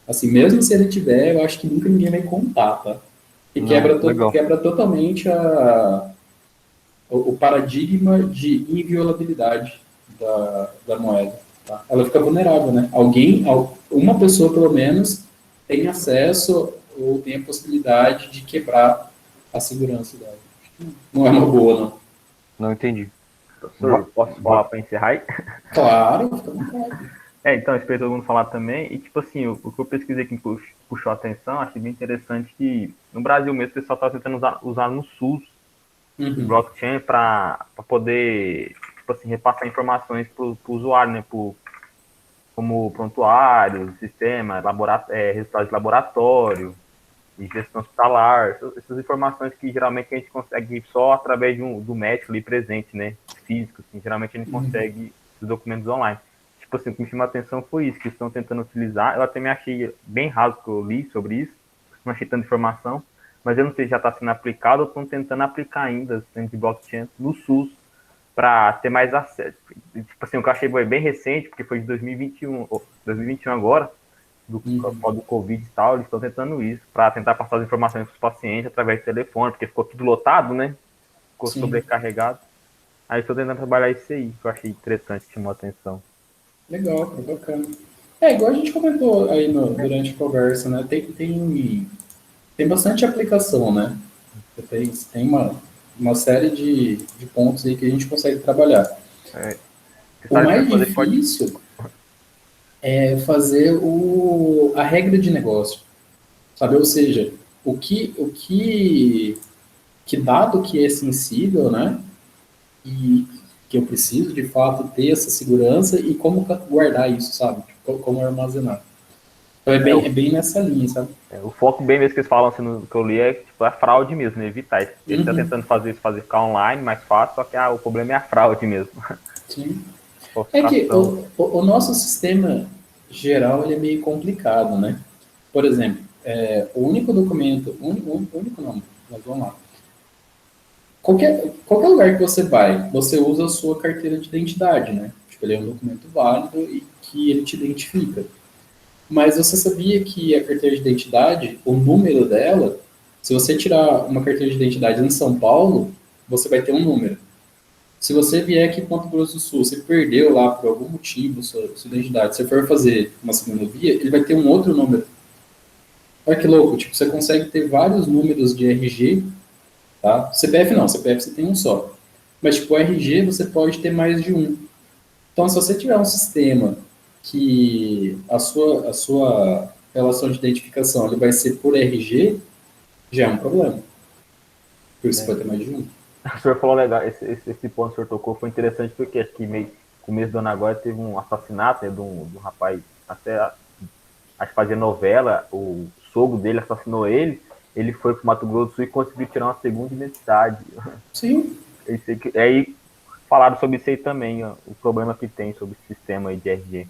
Assim, mesmo se ele tiver, eu acho que nunca ninguém vai contar, tá? E quebra totalmente o paradigma de inviolabilidade da moeda. Tá? Ela fica vulnerável, né? Uma pessoa, pelo menos, tem acesso ou tem a possibilidade de quebrar a segurança dela. Não é uma boa, não. Não entendi. Professor, posso falar para encerrar aí? Claro, fica à vontade. Então, espero todo mundo falar também. E, tipo assim, o que eu pesquisei que puxou a atenção, achei bem interessante que no Brasil mesmo o pessoal está tentando usar no SUS o blockchain para poder, tipo assim, repassar informações para o usuário, né? Como prontuário, sistema, resultados de laboratório e gestão hospitalar, essas informações que geralmente a gente consegue só através do médico ali presente, né? Físico, assim, geralmente a gente consegue os documentos online. Tipo assim, o que me chamou a atenção foi isso, que estão tentando utilizar. Eu até me achei bem raso que eu li sobre isso, não achei tanta informação, mas eu não sei se já está sendo aplicado ou estão tentando aplicar ainda dentro de blockchain no SUS para ter mais acesso. Tipo assim, o que eu achei bem recente, porque foi de 2021 agora, do Covid e tal, eles estão tentando isso, para tentar passar as informações para os pacientes através do telefone, porque ficou tudo lotado, né? Ficou sobrecarregado. Aí estou tentando trabalhar isso aí, que eu achei interessante, chamou a atenção. Legal, bacana. Igual a gente comentou aí durante a conversa, né? Tem bastante aplicação, né? Tem uma série de pontos aí que a gente consegue trabalhar. O mais difícil é fazer a regra de negócio, sabe? Ou seja, que dado que é sensível, né? E que eu preciso, de fato, ter essa segurança e como guardar isso, sabe? Como armazenar. Então é bem nessa linha, sabe? O foco bem mesmo que eles falam, assim, que eu li, é tipo, a fraude mesmo, né? Evitar isso. Ele está tentando fazer isso, ficar online, mais fácil, só que o problema é a fraude mesmo. Sim. É que o nosso sistema geral ele é meio complicado, né? Por exemplo, o único documento, único não, mas vamos lá. Qualquer lugar que você vai, você usa a sua carteira de identidade, né? Tipo, ele é um documento válido e que ele te identifica. Mas você sabia que a carteira de identidade, o número dela, se você tirar uma carteira de identidade em São Paulo, você vai ter um número. Se você vier aqui em Mato Grosso do Sul, você perdeu lá por algum motivo sua identidade, se você for fazer uma segunda via, ele vai ter um outro número. Olha que louco, tipo, você consegue ter vários números de RG, tá? CPF não, CPF você tem um só. Mas, tipo, o RG você pode ter mais de um. Então, se você tiver um sistema que a sua relação de identificação ele vai ser por RG, já é um problema. Por isso você pode ter mais de um. O senhor falou legal, esse ponto que o senhor tocou foi interessante, porque acho que começo do ano agora teve um assassinato, né, de um rapaz, até acho que fazia novela, o sogro dele assassinou ele foi pro Mato Grosso do Sul e conseguiu tirar uma segunda identidade. Sim. Aí falaram sobre isso aí também, ó, o problema que tem sobre esse sistema aí de RG.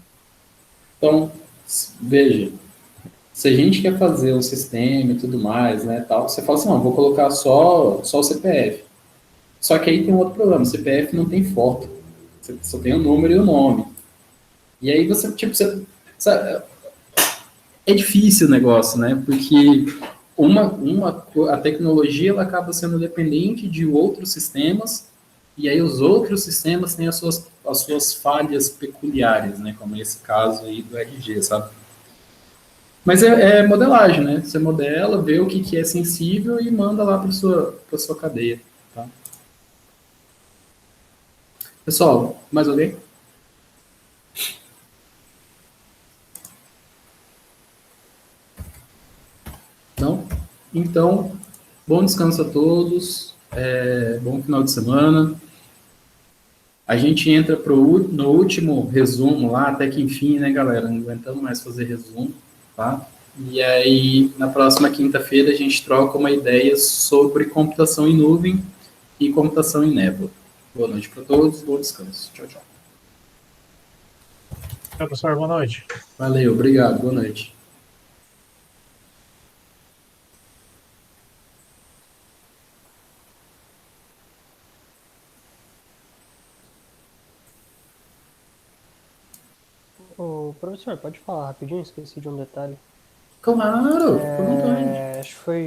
Então, veja, se a gente quer fazer o sistema e tudo mais, né, tal, você fala assim, não, vou colocar só o CPF. Só que aí tem um outro problema, o CPF não tem foto. Você só tem o número e o nome. E aí você, tipo, sabe, é difícil o negócio, né? Porque a tecnologia ela acaba sendo dependente de outros sistemas, e aí os outros sistemas têm as suas falhas peculiares, né? Como esse caso aí do RG, sabe? Mas é modelagem, né? Você modela, vê o que é sensível e manda lá para sua cadeia, tá? Pessoal, mais alguém? Não? Então, bom descanso a todos, bom final de semana. A gente entra no último resumo lá, até que enfim, né, galera? Não aguentamos mais fazer resumo, tá? E aí, na próxima quinta-feira, a gente troca uma ideia sobre computação em nuvem e computação em névoa. Boa noite para todos, bom descanso. Tchau, tchau. Tchau, professor, boa noite. Valeu, obrigado, boa noite. Ô, professor, pode falar rapidinho? Esqueci de um detalhe. Claro, acho que foi